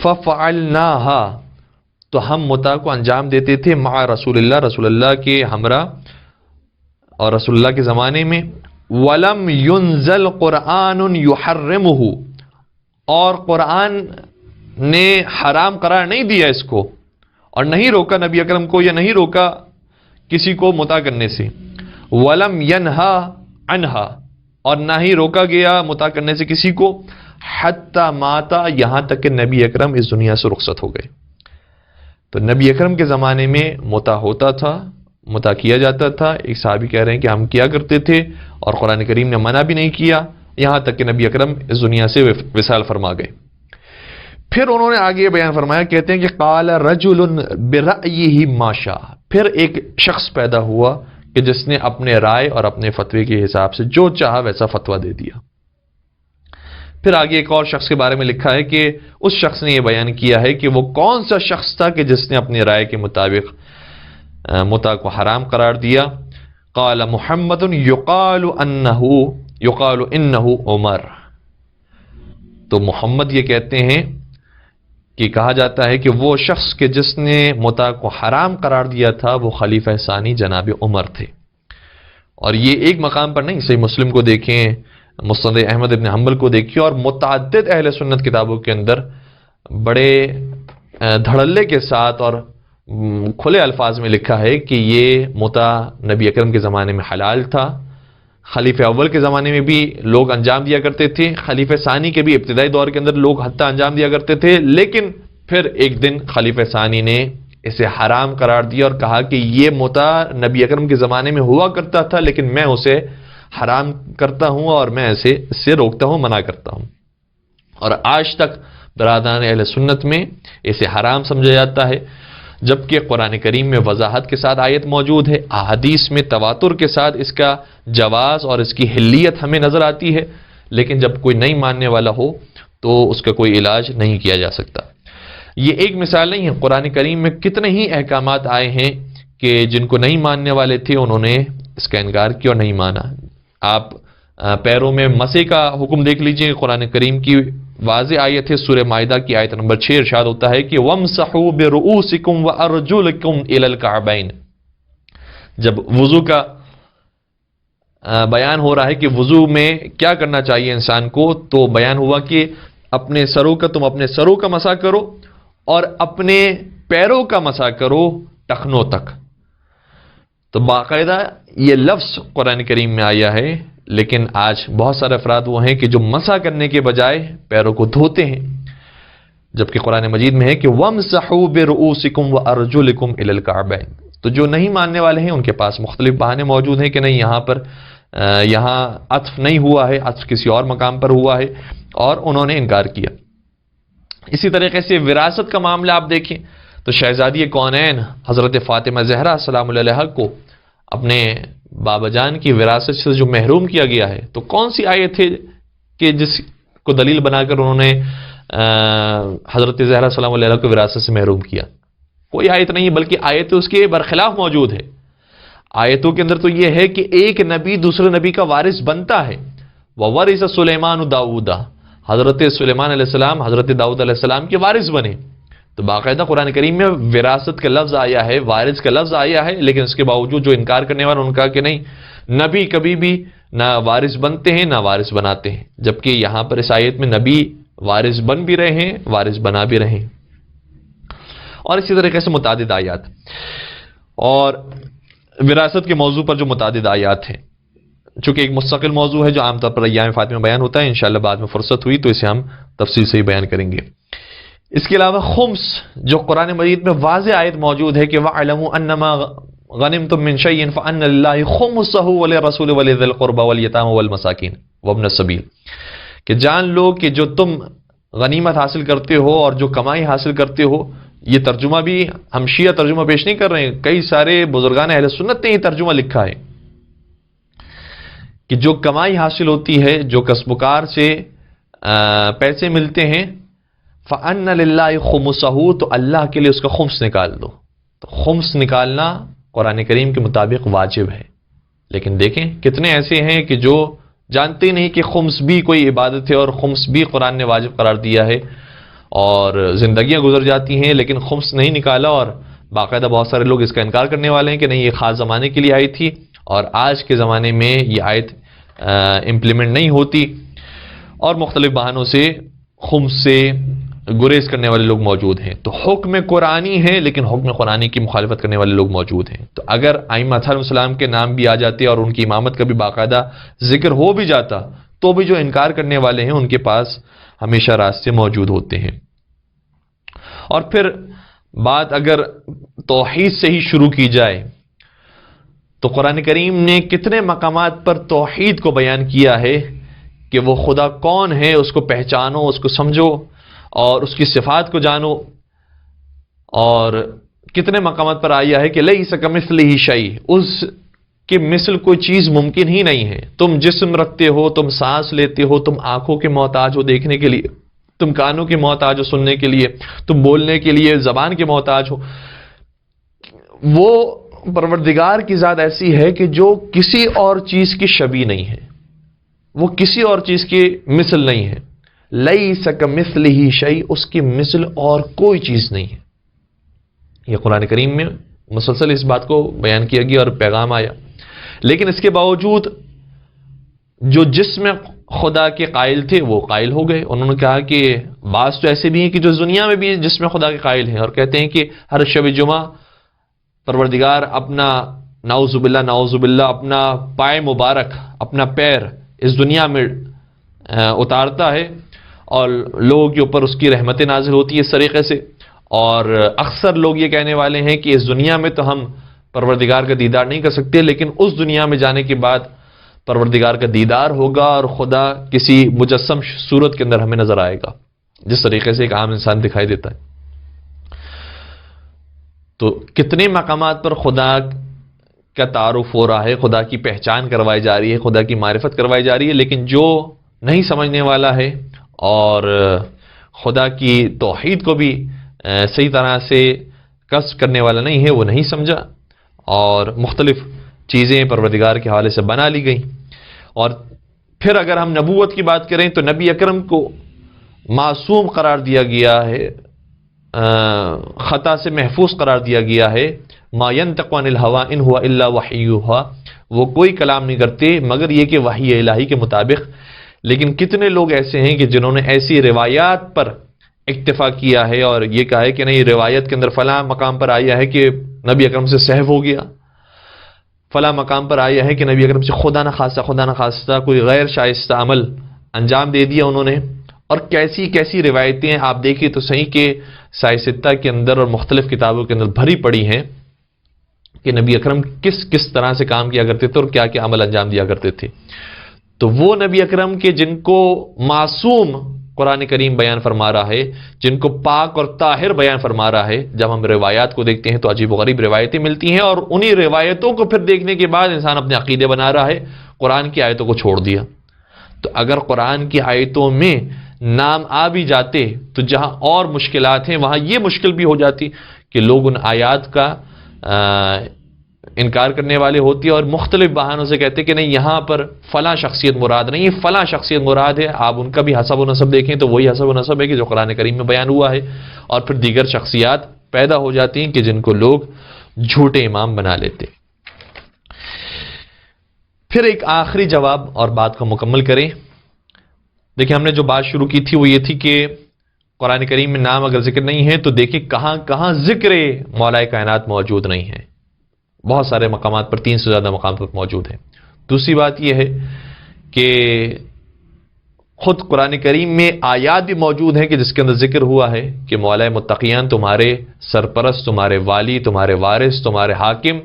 ففعلناها، تو ہم متع کو انجام دیتے تھے مع رسول اللہ، رسول اللہ کے ہمراہ اور رسول اللہ کے زمانے میں. ولم ينزل قرآن يحرمه، اور قرآن نے حرام قرار نہیں دیا اس کو، اور نہیں روکا نبی اکرم کو یا نہیں روکا کسی کو متع کرنے سے. ولم ينہا عنہا، اور نہ ہی روکا گیا متع کرنے سے کسی کو. حتی ماتا، یہاں تک کہ نبی اکرم اس دنیا سے رخصت ہو گئے. تو نبی اکرم کے زمانے میں متع ہوتا تھا، متع کیا جاتا تھا. ایک صحابی کہہ رہے ہیں کہ ہم کیا کرتے تھے اور قرآن کریم نے منع بھی نہیں کیا، یہاں تک کہ نبی اکرم اس دنیا سے وصال فرما گئے. پھر انہوں نے آگے بیان فرمایا، کہتے ہیں کہ قال رجل برأیہ ما شاء، پھر ایک شخص پیدا ہوا کہ جس نے اپنے رائے اور اپنے فتوے کے حساب سے جو چاہا ویسا فتویٰ دے دیا۔ پھر آگے ایک اور شخص کے بارے میں لکھا ہے کہ اس شخص نے یہ بیان کیا ہے کہ وہ کون سا شخص تھا کہ جس نے اپنی رائے کے مطابق متع کو حرام قرار دیا۔ قال محمد یقال انہ عمر، تو محمد یہ کہتے ہیں کہ کہا جاتا ہے کہ وہ شخص کہ جس نے متع کو حرام قرار دیا تھا وہ خلیفہ ثانی جناب عمر تھے۔ اور یہ ایک مقام پر نہیں، صحیح مسلم کو دیکھیں، مسند احمد ابن حنبل کو دیکھیں، اور متعدد اہل سنت کتابوں کے اندر بڑے دھڑلے کے ساتھ اور کھلے الفاظ میں لکھا ہے کہ یہ متع نبی اکرم کے زمانے میں حلال تھا، خلیفہ اول کے زمانے میں بھی لوگ انجام دیا کرتے تھے، خلیفہ ثانی کے بھی ابتدائی دور کے اندر لوگ حتیٰ انجام دیا کرتے تھے، لیکن پھر ایک دن خلیفہ ثانی نے اسے حرام قرار دیا اور کہا کہ یہ متع نبی اکرم کے زمانے میں ہوا کرتا تھا، لیکن میں اسے حرام کرتا ہوں اور میں اس سے روکتا ہوں، منع کرتا ہوں۔ اور آج تک برادران اہل سنت میں اسے حرام سمجھا جاتا ہے، جبکہ قرآن کریم میں وضاحت کے ساتھ آیت موجود ہے، احادیث میں تواتر کے ساتھ اس کا جواز اور اس کی حلیت ہمیں نظر آتی ہے، لیکن جب کوئی نہیں ماننے والا ہو تو اس کا کوئی علاج نہیں کیا جا سکتا۔ یہ ایک مثال نہیں ہے، قرآن کریم میں کتنے ہی احکامات آئے ہیں کہ جن کو نہیں ماننے والے تھے انہوں نے اس کا انکار کیا اور نہیں مانا۔ آپ پیروں میں مسح کا حکم دیکھ لیجئے، قرآن کریم کی واضح آیت ہے، سورہ مائدہ کی آیت نمبر 6 ارشاد ہوتا ہے کہ وَامْسَحُوا بِرُؤُوسِكُمْ وَأَرْجُلِكُمْ إِلَى الْكَعْبَيْنِ۔ جب وضو کا بیان ہو رہا ہے کہ وضو میں کیا کرنا چاہیے انسان کو، تو بیان ہوا کہ اپنے سروں کا مسح کرو اور اپنے پیروں کا مسح کرو ٹخنوں تک۔ تو باقاعدہ یہ لفظ قرآن کریم میں آیا ہے، لیکن آج بہت سارے افراد وہ ہیں کہ جو مسح کرنے کے بجائے پیروں کو دھوتے ہیں، جبکہ قرآن مجید میں ہے کہ وَامْسَحُوا بِرُؤُوسِكُمْ وَأَرْجُلِكُمْ إِلَى الْكَعْبَيْنِ۔ تو جو نہیں ماننے والے ہیں ان کے پاس مختلف بہانے موجود ہیں کہ نہیں، یہاں عطف نہیں ہوا ہے، عطف کسی اور مقام پر ہوا ہے، اور انہوں نے انکار کیا۔ اسی طریقے سے وراثت کا معاملہ آپ دیکھیں تو شہزادی کونین حضرت فاطمہ زہرا سلام اللہ علیہا کو اپنے بابا جان کی وراثت سے جو محروم کیا گیا ہے، تو کون سی آیت ہے کہ جس کو دلیل بنا کر انہوں نے حضرت زہرا سلام اللہ علیہ کو وراثت سے محروم کیا؟ کوئی آیت نہیں، بلکہ آیت اس کے برخلاف موجود ہے۔ آیتوں کے اندر تو یہ ہے کہ ایک نبی دوسرے نبی کا وارث بنتا ہے، وَوَرِثَ سُلَيْمَانُ دَاوُودَ، حضرت سلیمان علیہ السلام حضرت داؤد علیہ السلام کے وارث بنے۔ تو باقاعدہ قرآن کریم میں وراثت کا لفظ آیا ہے، وارث کا لفظ آیا ہے، لیکن اس کے باوجود جو انکار کرنے والے ان کا کہ نہیں، نبی کبھی بھی نہ وارث بنتے ہیں نہ وارث بناتے ہیں، جبکہ یہاں پر اس آیت میں نبی وارث بن بھی رہے ہیں، وارث بنا بھی رہے ہیں۔ اور اسی طریقے سے متعدد آیات، اور وراثت کے موضوع پر جو متعدد آیات ہیں، چونکہ ایک مستقل موضوع ہے جو عام طور پر ایام فاطمہ بیان ہوتا ہے، انشاءاللہ بعد میں فرصت ہوئی تو اسے ہم تفصیل سے ہی بیان کریں گے۔ اس کے علاوہ خمس جو قرآن مجید میں واضح آیت موجود ہے کہ وَاعْلَمُوا أَنَّمَا غَنِمْتُم مِّن شَيْءٍ فَأَنَّ لِلَّهِ خُمُسَهُ وَلِلرَّسُولِ وَلِذِي الْقُرْبَى وَالْيَتَامَى وَالْمَسَاكِينِ وَابْنِ السَّبِيلِ، کہ جان لو کہ جو تم غنیمت حاصل کرتے ہو اور جو کمائی حاصل کرتے ہو، یہ ترجمہ بھی ہم شیعہ ترجمہ پیش نہیں کر رہے ہیں، کئی سارے بزرگان اہل سنت نے یہ ترجمہ لکھا ہے کہ جو کمائی حاصل ہوتی ہے، جو کسب و کار سے پیسے ملتے ہیں، فَأَنَّ لِلَّهِ خُمُسَهُ، تو اللہ کے لیے اس کا خمس نکال دو۔ تو خمس نکالنا قرآن کریم کے مطابق واجب ہے، لیکن دیکھیں کتنے ایسے ہیں کہ جو جانتے نہیں کہ خمس بھی کوئی عبادت ہے اور خمس بھی قرآن نے واجب قرار دیا ہے، اور زندگیاں گزر جاتی ہیں لیکن خمس نہیں نکالا، اور باقاعدہ بہت سارے لوگ اس کا انکار کرنے والے ہیں کہ نہیں، یہ خاص زمانے کے لیے آئی تھی اور آج کے زمانے میں یہ آیت امپلیمنٹ نہیں ہوتی، اور مختلف بہانوں سے خمس سے گریز کرنے والے لوگ موجود ہیں۔ تو حکم قرآنی ہے لیکن حکم قرآنی کی مخالفت کرنے والے لوگ موجود ہیں۔ تو اگر ائمہ علیہ السلام کے نام بھی آ جاتے اور ان کی امامت کا بھی باقاعدہ ذکر ہو بھی جاتا، تو بھی جو انکار کرنے والے ہیں ان کے پاس ہمیشہ راستے موجود ہوتے ہیں۔ اور پھر بات اگر توحید سے ہی شروع کی جائے تو قرآن کریم نے کتنے مقامات پر توحید کو بیان کیا ہے کہ وہ خدا کون ہے، اس کو پہچانو، اس کو سمجھو اور اس کی صفات کو جانو، اور کتنے مقامات پر آیا ہے کہ لیس کمثلہ شیء، اس کہ مثل کوئی چیز ممکن ہی نہیں ہے. تم جسم رکھتے ہو، تم سانس لیتے ہو، تم آنکھوں کے محتاج ہو دیکھنے کے لیے، تم کانوں کے محتاج ہو سننے کے لیے، تم بولنے کے لیے زبان کے محتاج ہو. وہ پروردگار کی ذات ایسی ہے کہ جو کسی اور چیز کی شبیہ نہیں ہے، وہ کسی اور چیز کی مثل نہیں ہے. لیس کمثلہ شیء، اس کی مثل اور کوئی چیز نہیں ہے. یہ قرآن کریم میں مسلسل اس بات کو بیان کیا گیا اور پیغام آیا. لیکن اس کے باوجود جو جسم خدا کے قائل تھے وہ قائل ہو گئے. انہوں نے کہا کہ بعض تو ایسے بھی ہیں کہ جو دنیا میں بھی جسم خدا کے قائل ہیں اور کہتے ہیں کہ ہر شب جمعہ پروردگار اپنا نعوذ باللہ اپنا پائے مبارک، اپنا پیر اس دنیا میں اتارتا ہے اور لوگوں کے اوپر اس کی رحمتیں نازل ہوتی ہے اس طریقے سے. اور اکثر لوگ یہ کہنے والے ہیں کہ اس دنیا میں تو ہم پروردگار کا دیدار نہیں کر سکتے، لیکن اس دنیا میں جانے کے بعد پروردگار کا دیدار ہوگا اور خدا کسی مجسم صورت کے اندر ہمیں نظر آئے گا، جس طریقے سے ایک عام انسان دکھائی دیتا ہے. تو کتنے مقامات پر خدا کا تعارف ہو رہا ہے، خدا کی پہچان کروائی جا رہی ہے، خدا کی معرفت کروائی جا رہی ہے. لیکن جو نہیں سمجھنے والا ہے اور خدا کی توحید کو بھی صحیح طرح سے کسب کرنے والا نہیں ہے، وہ نہیں سمجھا اور مختلف چیزیں پروردگار کے حوالے سے بنا لی گئیں. اور پھر اگر ہم نبوت کی بات کریں تو نبی اکرم کو معصوم قرار دیا گیا ہے، خطا سے محفوظ قرار دیا گیا ہے. ما ينطق عن الهوى ان هو الا وحی یوحی، وہ کوئی کلام نہیں کرتے مگر یہ کہ وحی الہی کے مطابق. لیکن کتنے لوگ ایسے ہیں کہ جنہوں نے ایسی روایات پر اکتفا کیا ہے اور یہ کہا ہے کہ نہیں، روایت کے اندر فلاں مقام پر آیا ہے کہ نبی اکرم سے سہو ہو گیا، فلاں مقام پر آیا ہے کہ نبی اکرم سے خدا نخواستہ کوئی غیر شائستہ عمل انجام دے دیا انہوں نے. اور کیسی کیسی روایتیں آپ دیکھیں تو صحیح کہ سائستہ کے اندر اور مختلف کتابوں کے اندر بھری پڑی ہیں کہ نبی اکرم کس طرح سے کام کیا کرتے تھے اور کیا کیا عمل انجام دیا کرتے تھے. تو وہ نبی اکرم کے جن کو معصوم قرآن کریم بیان فرما رہا ہے، جن کو پاک اور طاہر بیان فرما رہا ہے، جب ہم روایات کو دیکھتے ہیں تو عجیب و غریب روایتیں ملتی ہیں اور انہی روایتوں کو پھر دیکھنے کے بعد انسان اپنے عقیدے بنا رہا ہے، قرآن کی آیتوں کو چھوڑ دیا. تو اگر قرآن کی آیتوں میں نام آ بھی جاتے تو جہاں اور مشکلات ہیں وہاں یہ مشکل بھی ہو جاتی کہ لوگ ان آیات کا انکار کرنے والے ہوتی اور مختلف بہانوں سے کہتے کہ نہیں، یہاں پر فلاں شخصیت مراد نہیں ہے، فلاں شخصیت مراد ہے. آپ ان کا بھی حسب و نسب دیکھیں تو وہی حسب و نسب ہے کہ جو قرآن کریم میں بیان ہوا ہے. اور پھر دیگر شخصیات پیدا ہو جاتی ہیں کہ جن کو لوگ جھوٹے امام بنا لیتے. پھر ایک آخری جواب اور بات کو مکمل کریں. دیکھیں، ہم نے جو بات شروع کی تھی وہ یہ تھی کہ قرآن کریم میں نام اگر ذکر نہیں ہے تو دیکھیں کہاں کہاں ذکر مولا کائنات موجود نہیں ہے. بہت سارے مقامات پر 300 سے زیادہ مقام پر موجود ہیں. دوسری بات یہ ہے کہ خود قرآن کریم میں آیات بھی موجود ہیں کہ جس کے اندر ذکر ہوا ہے کہ مولا متقیان تمہارے سرپرست، تمہارے والی، تمہارے وارث، تمہارے حاکم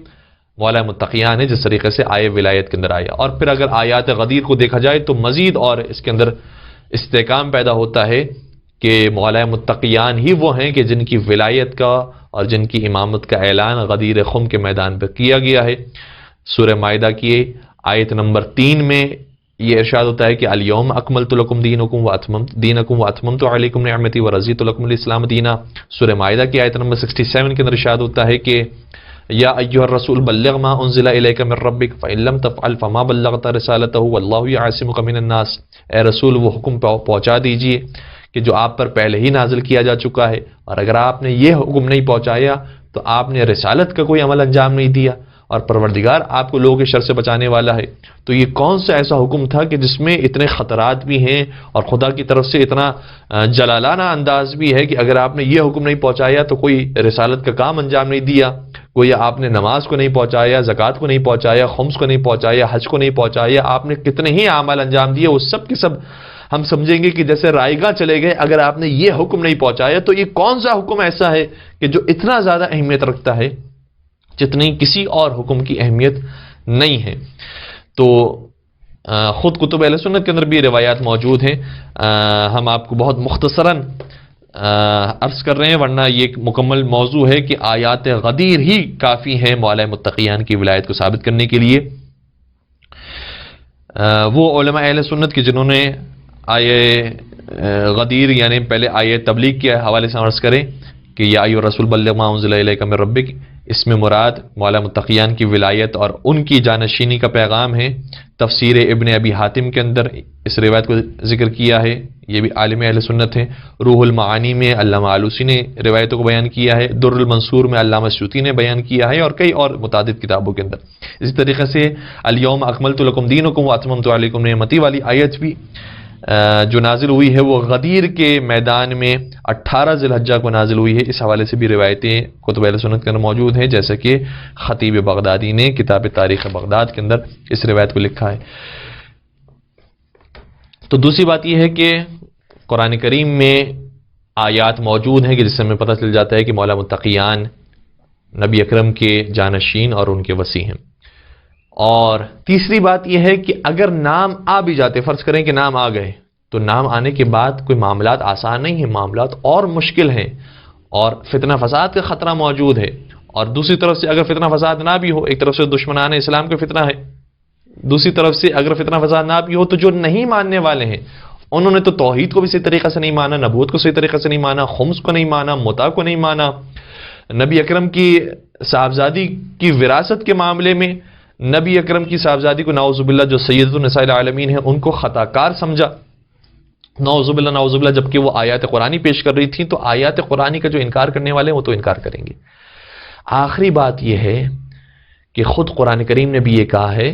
مولا متقیان ہے، جس طریقے سے آئے ولایت کے اندر آیا. اور پھر اگر آیات غدیر کو دیکھا جائے تو مزید اور اس کے اندر استحکام پیدا ہوتا ہے کہ مولا متقیان ہی وہ ہیں کہ جن کی ولایت کا اور جن کی امامت کا اعلان غدیر خم کے میدان پر کیا گیا ہے. سورہ مائدہ کی آیت نمبر 3 میں یہ ارشاد ہوتا ہے کہ الیوم اکملت لکم دینکم واتممت علیکم نعمتی ورضیت لکم الاسلام دینا. سورہ مائدہ کی آیت نمبر 67 کے اندر ارشاد ہوتا ہے کہ یا ایھا الرسول بلغ ما انزل الیک من ربک فان لم تفعل فما بلغت رسالته واللہ یعصمک من الناس. اے رسول وہ حکم پہنچا دیجئے کہ جو آپ پر پہلے ہی نازل کیا جا چکا ہے، اور اگر آپ نے یہ حکم نہیں پہنچایا تو آپ نے رسالت کا کوئی عمل انجام نہیں دیا اور پروردگار آپ کو لوگوں کے شر سے بچانے والا ہے. تو یہ کون سا ایسا حکم تھا کہ جس میں اتنے خطرات بھی ہیں اور خدا کی طرف سے اتنا جلالانہ انداز بھی ہے کہ اگر آپ نے یہ حکم نہیں پہنچایا تو کوئی رسالت کا کام انجام نہیں دیا، کوئی آپ نے نماز کو نہیں پہنچایا، زکوٰۃ کو نہیں پہنچایا، خمس کو نہیں پہنچایا، حج کو نہیں پہنچایا، آپ نے کتنے ہی اعمال انجام دیے، وہ سب کے سب ہم سمجھیں گے کہ جیسے رائے گاہ چلے گئے اگر آپ نے یہ حکم نہیں پہنچایا. تو یہ کون سا حکم ایسا ہے کہ جو اتنا زیادہ اہمیت رکھتا ہے جتنی کسی اور حکم کی اہمیت نہیں ہے. تو خود کتب اہل سنت کے اندر بھی روایات موجود ہیں. ہم آپ کو بہت مختصراً عرض کر رہے ہیں، ورنہ یہ ایک مکمل موضوع ہے کہ آیات غدیر ہی کافی ہیں مولا متقیان کی ولایت کو ثابت کرنے کے لیے۔ وہ علماء اہل سنت کی جنہوں نے آیے غدیر یعنی پہلے آیے تبلیغ کے حوالے سے عرض کریں کہ یا ایھا الرسول بلغ ما انزل الیک من ربک، اس میں مراد مولا متقیان کی ولایت اور ان کی جانشینی کا پیغام ہے۔ تفسیر ابن ابی حاتم کے اندر اس روایت کو ذکر کیا ہے، یہ بھی عالم اہل سنت ہیں۔ روح المعانی میں علامہ آلوسی نے روایتوں کو بیان کیا ہے، در المنصور میں علامہ سیوطی نے بیان کیا ہے، اور کئی اور متعدد کتابوں کے اندر۔ اسی طریقے سے الیوم اکملت لکم دینکم واتممت علیکم نعمتی والی آیت بھی جو نازل ہوئی ہے وہ غدیر کے میدان میں 18 ذی الحجہ کو نازل ہوئی ہے۔ اس حوالے سے بھی روایتیں کتب اہل سنت کے اندر موجود ہیں، جیسا کہ خطیب بغدادی نے کتاب تاریخ بغداد کے اندر اس روایت کو لکھا ہے۔ تو دوسری بات یہ ہے کہ قرآن کریم میں آیات موجود ہیں کہ جس سے ہمیں پتہ چل جاتا ہے کہ مولا متقیان نبی اکرم کے جانشین اور ان کے وصی ہیں۔ اور تیسری بات یہ ہے کہ اگر نام آ بھی جاتے، فرض کریں کہ نام آ گئے، تو نام آنے کے بعد کوئی معاملات آسان نہیں ہیں، معاملات اور مشکل ہیں، اور فتنہ فساد کا خطرہ موجود ہے۔ اور دوسری طرف سے اگر فتنہ فساد نہ بھی ہو، ایک طرف سے دشمنان اسلام کا فتنہ ہے، دوسری طرف سے اگر فتنہ فساد نہ بھی ہو تو جو نہیں ماننے والے ہیں انہوں نے تو توحید کو بھی صحیح طریقے سے نہیں مانا، نبوت کو صحیح طریقے سے نہیں مانا، خمس کو نہیں مانا، متع کو نہیں مانا، نبی اکرم کی صاحبزادی کی وراثت کے معاملے میں نبی اکرم کی صاحبزادی کو نعوذ باللہ جو سید النساء العالمین ہیں ان کو خطا کار سمجھا، نعوذ باللہ، جبکہ وہ آیات قرآنی پیش کر رہی تھیں، تو آیات قرآنی کا جو انکار کرنے والے ہیں وہ تو انکار کریں گے۔ آخری بات یہ ہے کہ خود قرآن کریم نے بھی یہ کہا ہے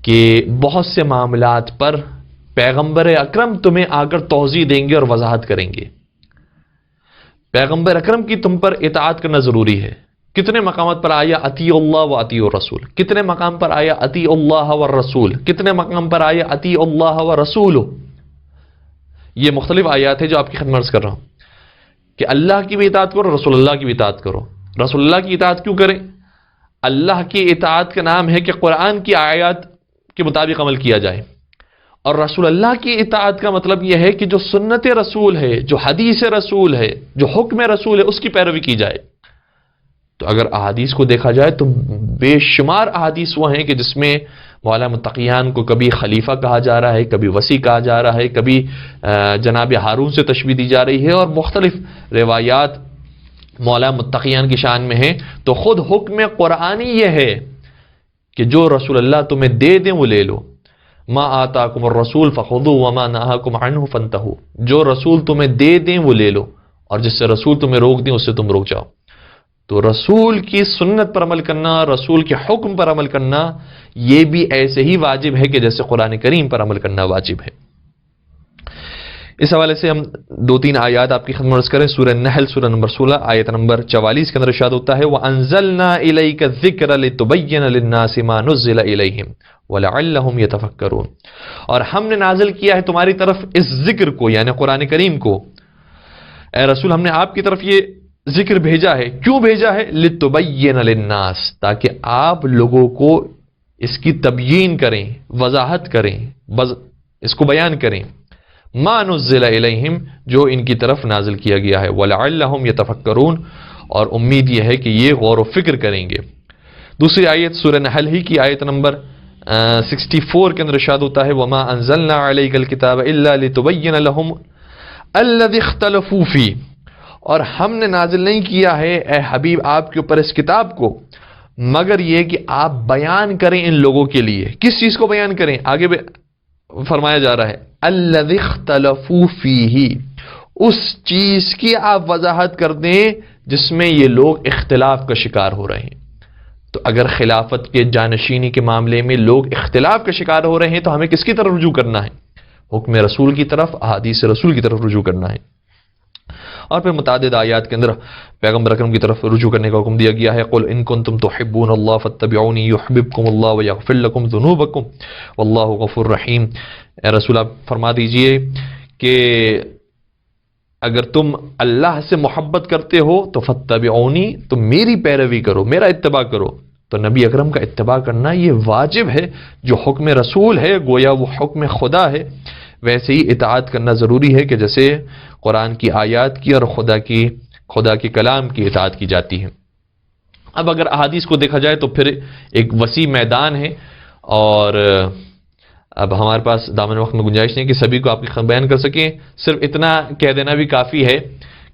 کہ بہت سے معاملات پر پیغمبر اکرم تمہیں آ کر توضیح دیں گے اور وضاحت کریں گے۔ پیغمبر اکرم کی تم پر اطاعت کرنا ضروری ہے۔ کتنے مقامات پر آیا اطیع اللہ و اطیع الرسول، کتنے مقام پر آیا اطیع اللہ والرسول، کتنے مقام پر آیا اطیع اللہ ورسولہ۔ یہ مختلف آیات ہیں جو آپ کی خدمت عرض کر رہا ہوں کہ اللہ کی بھی اطاعت کرو، رسول اللہ کی بھی اطاعت کرو۔ رسول اللہ کی اطاعت کیوں کریں؟ اللہ کی اطاعت کا نام ہے کہ قرآن کی آیات کے مطابق عمل کیا جائے، اور رسول اللہ کی اطاعت کا مطلب یہ ہے کہ جو سنت رسول ہے، جو حدیث رسول ہے، جو حکم رسول ہے، اس کی پیروی کی جائے۔ تو اگر احادیث کو دیکھا جائے تو بے شمار احادیث وہ ہیں کہ جس میں مولا متقیان کو کبھی خلیفہ کہا جا رہا ہے، کبھی وصی کہا جا رہا ہے، کبھی جناب ہارون سے تشبیہ دی جا رہی ہے، اور مختلف روایات مولا متقیان کی شان میں ہیں۔ تو خود حکم قرآنی یہ ہے کہ جو رسول اللہ تمہیں دے دیں وہ لے لو، ما آتاکم الرسول فخذوہ وما نہاکم عنہ فانتہوا، جو رسول تمہیں دے دیں وہ لے لو، اور جس سے رسول تمہیں روک دیں اس سے تم روک جاؤ۔ تو رسول کی سنت پر عمل کرنا، رسول کے حکم پر عمل کرنا، یہ بھی ایسے ہی واجب ہے کہ جیسے قرآن کریم پر عمل کرنا واجب ہے۔ اس حوالے سے ہم 2-3 آیات آپ کی خدمت عرض کریں۔ سورہ نحل سورہ نمبر 16 آیت نمبر 44 کے اندر ارشاد ہوتا ہے وَأَنزَلْنَا إِلَيْكَ الذِّكْرَ لِتُبَيِّنَ لِلنَّاسِ مَا نُزِّلَ إِلَيْهِمْ وَلَعَلَّهُمْ يَتَفَكَّرُونَ، اور ہم نے نازل کیا ہے تمہاری طرف اس ذکر کو، یعنی قرآن کریم کو۔ اے رسول، ہم نے آپ کی طرف یہ ذکر بھیجا ہے۔ کیوں بھیجا ہے؟ لِتُبَيِّنَ لِلنَّاسِ، تاکہ آپ لوگوں کو اس کی تبیین کریں، وضاحت کریں، اس کو بیان کریں۔ ما نزل الیہم، جو ان کی طرف نازل کیا گیا ہے، ولعلہم یتفکرون، اور امید یہ ہے کہ یہ غور و فکر کریں گے۔ دوسری آیت سورہ نحل ہی کی آیت نمبر 64 کے اندر ارشاد ہوتا ہے وما انزلنا علیک الکتاب الا لتبین لهم الذی اختلفوا فیہ، اور ہم نے نازل نہیں کیا ہے اے حبیب آپ کے اوپر اس کتاب کو مگر یہ کہ آپ بیان کریں ان لوگوں کے لیے۔ کس چیز کو بیان کریں؟ آگے فرمایا جا رہا ہے الذی اختلفوا فیہ، اس چیز کی آپ وضاحت کر دیں جس میں یہ لوگ اختلاف کا شکار ہو رہے ہیں۔ تو اگر خلافت کے جانشینی کے معاملے میں لوگ اختلاف کا شکار ہو رہے ہیں تو ہمیں کس کی طرف رجوع کرنا ہے؟ حکم رسول کی طرف، احادیث رسول کی طرف رجوع کرنا ہے۔ اور پھر متعدد آیات کے اندر پیغمبر اکرم کی طرف رجوع کرنے کا حکم دیا گیا ہے قل ان کنتم تحبون اللہ فاتبعونی یحببکم اللہ ویغفر لکم ذنوبکم واللہ غفور رحیم۔ اے رسول آپ فرما دیجئے کہ اگر تم اللہ سے محبت کرتے ہو تو فاتبعونی، تم میری پیروی کرو، میرا اتباع کرو۔ تو نبی اکرم کا اتباع کرنا یہ واجب ہے، جو حکم رسول ہے گویا وہ حکم خدا ہے، ویسے ہی اطاعت کرنا ضروری ہے کہ جیسے قرآن کی آیات کی اور خدا کے کلام کی اطاعت کی جاتی ہے۔ اب اگر احادیث کو دیکھا جائے تو پھر ایک وسیع میدان ہے، اور اب ہمارے پاس دامن وقت میں گنجائش نہیں کہ سبھی کو آپ کی بیان کر سکیں۔ صرف اتنا کہہ دینا بھی کافی ہے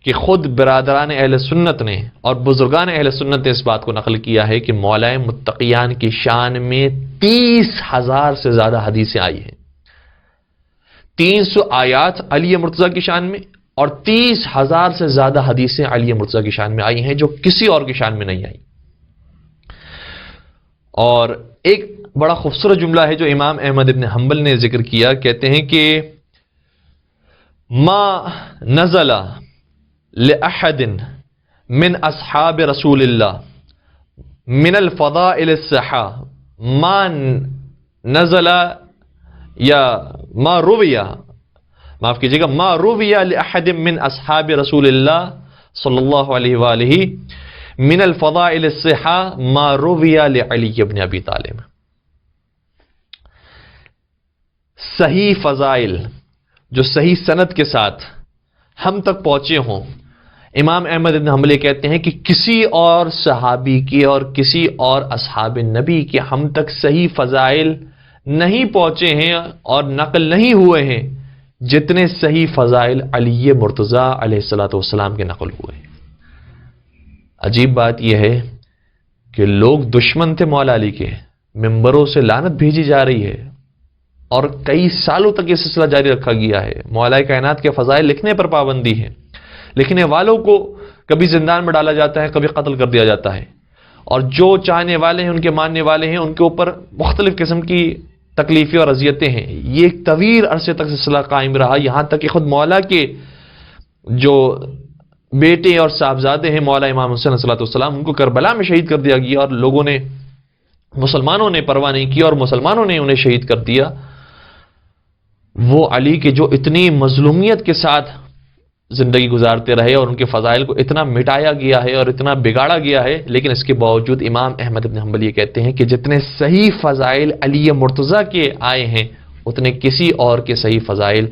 کہ خود برادران اہل سنت نے اور بزرگان اہل سنت نے اس بات کو نقل کیا ہے کہ مولا متقیان کی شان میں 30,000 سے زیادہ حدیثیں آئی ہیں۔ 300 آیات علی مرتضیٰ کی شان میں اور 30,000 سے زیادہ حدیثیں علی مرتضیٰ کی شان میں آئی ہیں، جو کسی اور کی شان میں نہیں آئی۔ اور ایک بڑا خوبصورت جملہ ہے جو امام احمد ابن حنبل نے ذکر کیا، کہتے ہیں کہ ما نزل لأحد من اصحاب رسول اللہ من الفضائل الصحہ ما نزل یا ما رویہ، معاف کیجیے گا، ما رویہ لأحد من اصحاب رسول اللہ صلی اللہ علیہ وآلہ من الفضائل الصحہ ما رویہ لعلی ابن ابی طالب۔ صحیح فضائل جو صحیح سند کے ساتھ ہم تک پہنچے ہوں، امام احمد بن حنبل کہتے ہیں کہ کسی اور صحابی کی اور کسی اور اصحاب نبی کے ہم تک صحیح فضائل نہیں پہنچے ہیں اور نقل نہیں ہوئے ہیں جتنے صحیح فضائل علی مرتضیٰ علیہ الصلوۃ والسلام کے نقل ہوئے ہیں۔ عجیب بات یہ ہے کہ لوگ دشمن تھے مولا علی کے، ممبروں سے لعنت بھیجی جا رہی ہے، اور کئی سالوں تک یہ سلسلہ جاری رکھا گیا ہے۔ مولا کائنات کے فضائل لکھنے پر پابندی ہے، لکھنے والوں کو کبھی زندان میں ڈالا جاتا ہے، کبھی قتل کر دیا جاتا ہے، اور جو چاہنے والے ہیں، ان کے ماننے والے ہیں، ان کے اوپر مختلف قسم کی تکلیفیں اور اذیتیں ہیں۔ یہ ایک طویل عرصے تک سلسلہ قائم رہا، یہاں تک کہ خود مولا کے جو بیٹے اور صاحبزادے ہیں مولا امام حسین علیہ السلام، ان کو کربلا میں شہید کر دیا گیا، اور لوگوں نے، مسلمانوں نے پرواہ نہیں کیا اور مسلمانوں نے انہیں شہید کر دیا۔ وہ علی کے جو اتنی مظلومیت کے ساتھ زندگی گزارتے رہے اور ان کے فضائل کو اتنا مٹایا گیا ہے اور اتنا بگاڑا گیا ہے، لیکن اس کے باوجود امام احمد بن حنبل یہ کہتے ہیں کہ جتنے صحیح فضائل علی مرتضیٰ کے آئے ہیں اتنے کسی اور کے صحیح فضائل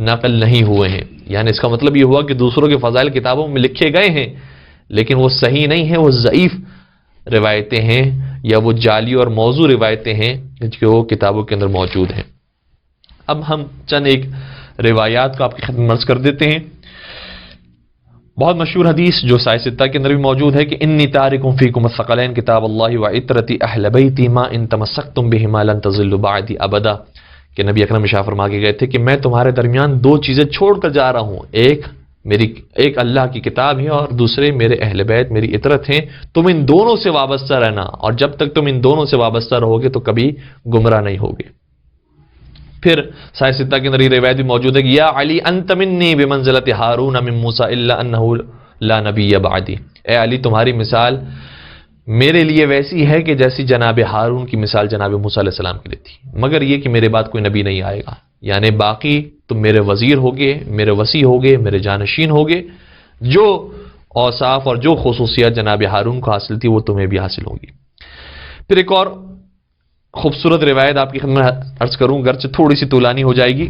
نقل نہیں ہوئے ہیں۔ یعنی اس کا مطلب یہ ہوا کہ دوسروں کے فضائل کتابوں میں لکھے گئے ہیں لیکن وہ صحیح نہیں ہیں، وہ ضعیف روایتیں ہیں یا وہ جعلی اور موضوع روایتیں ہیں جو کتابوں کے اندر موجود ہیں۔ اب ہم چند ایک روایات کو آپ کی خدمت عرض کر دیتے ہیں۔ بہت مشہور حدیث جو سائے ستہ کے اندر بھی موجود ہے کہ انی تارک فیکم الثقلین کتاب اللہ و عطرتی اہل بیتی ما ان تمسکتم بہما لن تضلوا بعدی ابدا، کہ نبی اکرم ارشاد فرما کے گئے تھے کہ میں تمہارے درمیان دو چیزیں چھوڑ کر جا رہا ہوں، ایک اللہ کی کتاب ہے اور دوسرے میرے اہل بیت میری عطرت ہیں، تم ان دونوں سے وابستہ رہنا، اور جب تک تم ان دونوں سے وابستہ رہو گے تو کبھی گمراہ نہیں ہوگے۔ پھر سائے ستہ کے اندر یہ روایت بھی موجود ہے کہ یا علی انت منی بمنزلت ہارون من موسیٰ الا انہ لا نبی بعدی، اے علی تمہاری مثال میرے لیے ویسی ہے کہ جیسی جناب ہارون کی مثال جناب موسیٰ علیہ السلام کے لیے تھی، مگر یہ کہ میرے بعد کوئی نبی نہیں آئے گا، یعنی باقی تم میرے وزیر ہوگے، میرے وصی ہوگے، میرے جانشین ہوگے، جو اوصاف اور جو خصوصیات جناب ہارون کو حاصل تھی وہ تمہیں بھی حاصل ہوگی۔ پھر ایک اور خوبصورت روایت آپ کی خدمت عرض کروں، گرچہ تھوڑی سی طولانی ہو جائے گی،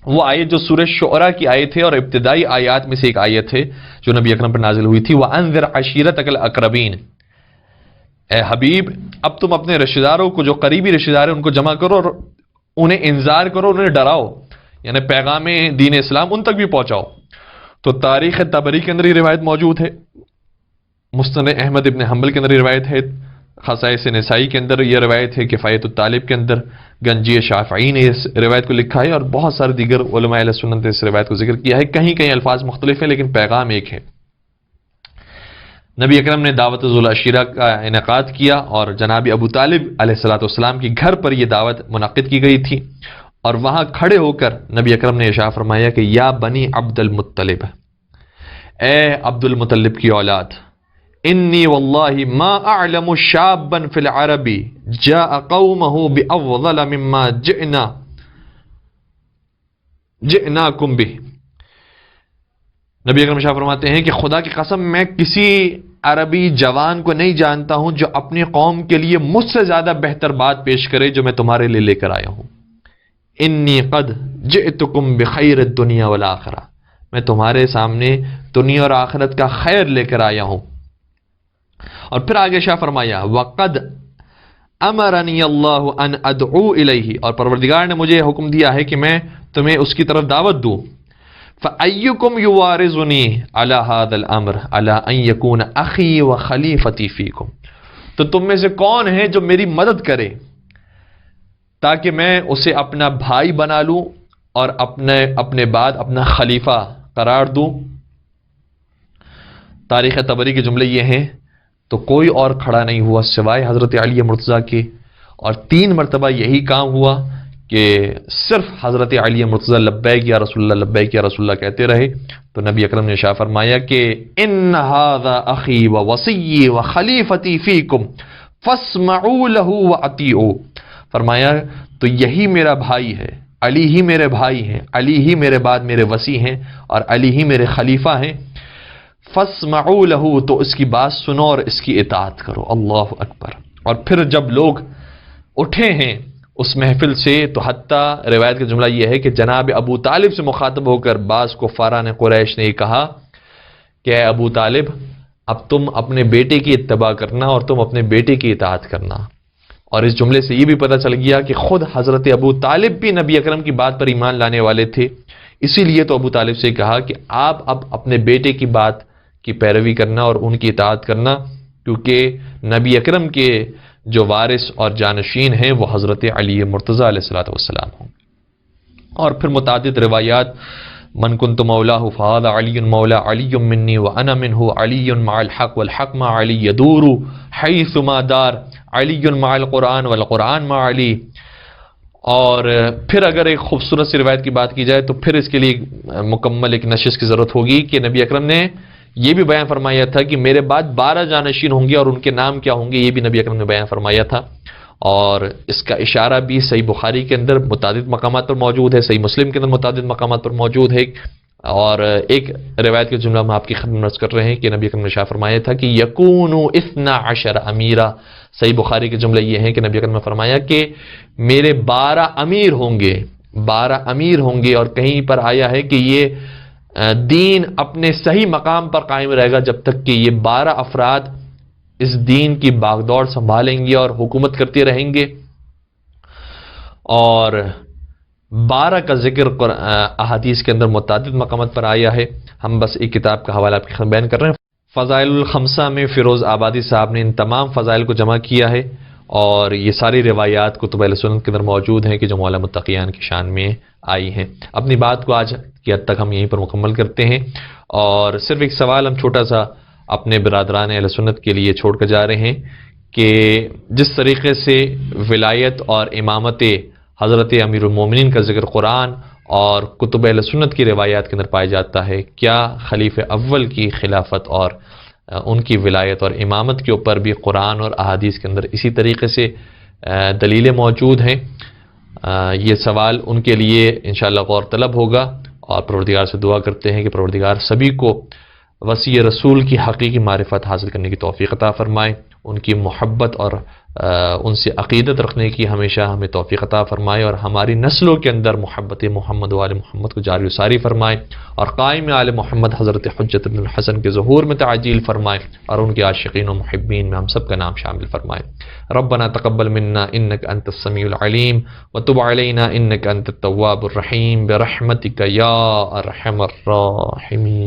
وہ آیت جو سورہ شعراء کی آیت ہے اور ابتدائی آیات میں سے ایک آیت ہے جو نبی اکرم پر نازل ہوئی تھی، وَأَنذِرْ عَشِيرَتَكَ الْأَقْرَبِينَ، اے حبیب اب تم اپنے رشتہ داروں کو جو قریبی رشتہ دار ہیں ان کو جمع کرو اور انہیں انذار کرو، انہیں ڈراؤ، یعنی پیغام دین اسلام ان تک بھی پہنچاؤ۔ تو تاریخ طبری کے اندر یہ روایت موجود ہے، مسند احمد ابن حنبل کے اندر یہ روایت ہے، خصائص نسائی کے اندر یہ روایت ہے، کفایت الطالب کے اندر گنجی شافعی نے اس روایت کو لکھا ہے، اور بہت سارے دیگر علماء اہل سنت نے اس روایت کو ذکر کیا ہے، کہیں کہیں الفاظ مختلف ہیں لیکن پیغام ایک ہے۔ نبی اکرم نے دعوت ذو العشیرہ کا انعقاد کیا اور جناب ابو طالب علیہ الصلوۃ والسلام کے گھر پر یہ دعوت منعقد کی گئی تھی، اور وہاں کھڑے ہو کر نبی اکرم نے ارشاد فرمایا کہ یا بنی عبد المطلب، اے عبد المطلب کی اولاد، انی واللہ ما اعلم شابا فی العرب جاء قومه بافضل مما جئناکم به۔ نبی اکرم شاہ فرماتے ہیں کہ خدا کی قسم میں کسی عربی جوان کو نہیں جانتا ہوں جو اپنی قوم کے لیے مجھ سے زیادہ بہتر بات پیش کرے جو میں تمہارے لیے لے کر آیا ہوں۔ انی قد جئتکم بخیر الدنیا والآخرہ، میں تمہارے سامنے دنیا اور آخرت کا خیر لے کر آیا ہوں۔ اور پھر آگے شاہ فرمایا وَقَدْ أَمَرَنِيَ اللَّهُ أَنْ أَدْعُو إِلَيْهِ، اور پروردگار نے مجھے حکم دیا ہے کہ میں تمہیں اس کی طرف دعوت دوں۔ فَأَيُّكُمْ يُوَارِزُنِي عَلَى هَذَا الْأَمْرِ عَلَى أَنْ يَكُونَ أَخِي وَخَلِيفَتِي فِيكُمْ، تو تم میں سے کون ہے جو میری مدد کرے تاکہ میں اسے اپنا بھائی بنا لوں اور اپنے بعد اپنا خلیفہ قرار دوں۔ تاریخ طبری کے جملے یہ ہیں، تو کوئی اور کھڑا نہیں ہوا سوائے حضرت علی مرتضیٰ کے، اور 3 مرتبہ یہی کام ہوا کہ صرف حضرت علی مرتضیٰ لبیک یا رسول اللہ، لبیک یا رسول اللہ کہتے رہے۔ تو نبی اکرم نے ارشاد فرمایا کہ ان ھذا اخی ووصی وخلیفتی فیکم فاسمعوا له واطیعوا، فرمایا تو یہی میرا بھائی ہے، علی ہی میرے بھائی ہیں، علی ہی میرے بعد میرے وصی ہیں، اور علی ہی میرے خلیفہ ہیں۔ فاسمعوا له، تو اس کی بات سنو اور اس کی اطاعت کرو۔ اللہ اکبر۔ اور پھر جب لوگ اٹھے ہیں اس محفل سے، تو حتیٰ روایت کا جملہ یہ ہے کہ جناب ابو طالب سے مخاطب ہو کر بعض کفاران قریش نے یہ کہا کہ اے ابو طالب، اب تم اپنے بیٹے کی اتباع کرنا اور تم اپنے بیٹے کی اطاعت کرنا۔ اور اس جملے سے یہ بھی پتہ چل گیا کہ خود حضرت ابو طالب بھی نبی اکرم کی بات پر ایمان لانے والے تھے، اسی لیے تو ابو طالب سے کہا کہ آپ اب اپنے بیٹے کی بات کی پیروی کرنا اور ان کی اطاعت کرنا، کیونکہ نبی اکرم کے جو وارث اور جانشین ہیں وہ حضرت علی مرتضیٰ علیہ الصلوۃ والسلام ہوں۔ اور پھر متعدد روایات، من کنت مولاہ فہذا علی مولا علی منی وانا منہ، علی مع الحق والحق مع علی یدور حیث ما دار، علی مع القرآن والقرآن مع علی۔ اور پھر اگر ایک خوبصورت سی روایت کی بات کی جائے تو پھر اس کے لیے مکمل ایک نشست کی ضرورت ہوگی کہ نبی اکرم نے یہ بھی بیان فرمایا تھا کہ میرے بعد 12 جانشین ہوں گے، اور ان کے نام کیا ہوں گے یہ بھی نبی اکرم نے بیان فرمایا تھا۔ اور اس کا اشارہ بھی صحیح بخاری کے اندر متعدد مقامات پر موجود ہے، صحیح مسلم کے اندر متعدد مقامات پر موجود ہے۔ اور ایک روایت کے جملہ ہم آپ کی خدمت میں عرض کر رہے ہیں کہ نبی اکرم نے ارشاد فرمایا تھا کہ یکون 12 امیرا، صحیح بخاری کے جملے یہ ہیں کہ نبی اکرم نے فرمایا کہ میرے 12 امیر ہوں گے، 12 امیر ہوں گے، اور کہیں پر آیا ہے کہ یہ دین اپنے صحیح مقام پر قائم رہے گا جب تک کہ یہ 12 افراد اس دین کی باغدوڑ سنبھالیں گے اور حکومت کرتے رہیں گے۔ اور 12 کا ذکر احادیث کے اندر متعدد مقامات پر آیا ہے۔ ہم بس ایک کتاب کا حوالہ آپ کی خدمت بیان کر رہے ہیں، فضائل الخمسہ میں فیروز آبادی صاحب نے ان تمام فضائل کو جمع کیا ہے، اور یہ ساری روایات کتب اہل سنت کے اندر موجود ہیں کہ جو مولا متقیان کی شان میں آئی ہیں۔ اپنی بات کو آج کی حد تک ہم یہیں پر مکمل کرتے ہیں، اور صرف ایک سوال ہم چھوٹا سا اپنے برادران اہل سنت کے لیے چھوڑ کر جا رہے ہیں کہ جس طریقے سے ولایت اور امامت حضرت امیر المومنین کا ذکر قرآن اور کتب اہل سنت کی روایات کے اندر پایا جاتا ہے، کیا خلیفہ اول کی خلافت اور ان کی ولایت اور امامت کے اوپر بھی قرآن اور احادیث کے اندر اسی طریقے سے دلیلیں موجود ہیں؟ یہ سوال ان کے لیے انشاءاللہ غور طلب ہوگا، اور پروردگار سے دعا کرتے ہیں کہ پروردگار سبھی کو وصی رسول کی حقیقی معرفت حاصل کرنے کی توفیق عطا فرمائے، ان کی محبت اور ان سے عقیدت رکھنے کی ہمیشہ ہمیں توفیق عطا فرمائے، اور ہماری نسلوں کے اندر محبت محمد و آل محمد کو جاری و ساری فرمائے، اور قائم آل محمد حضرت حجت بن الحسن کے ظہور میں تعجیل فرمائے، اور ان کے عاشقین و محبین میں ہم سب کا نام شامل فرمائے۔ ربنا تقبل منا انك انت السميع العليم وتب علينا انك انت التواب الرحيم برحمتك يا ارحم الراحمين۔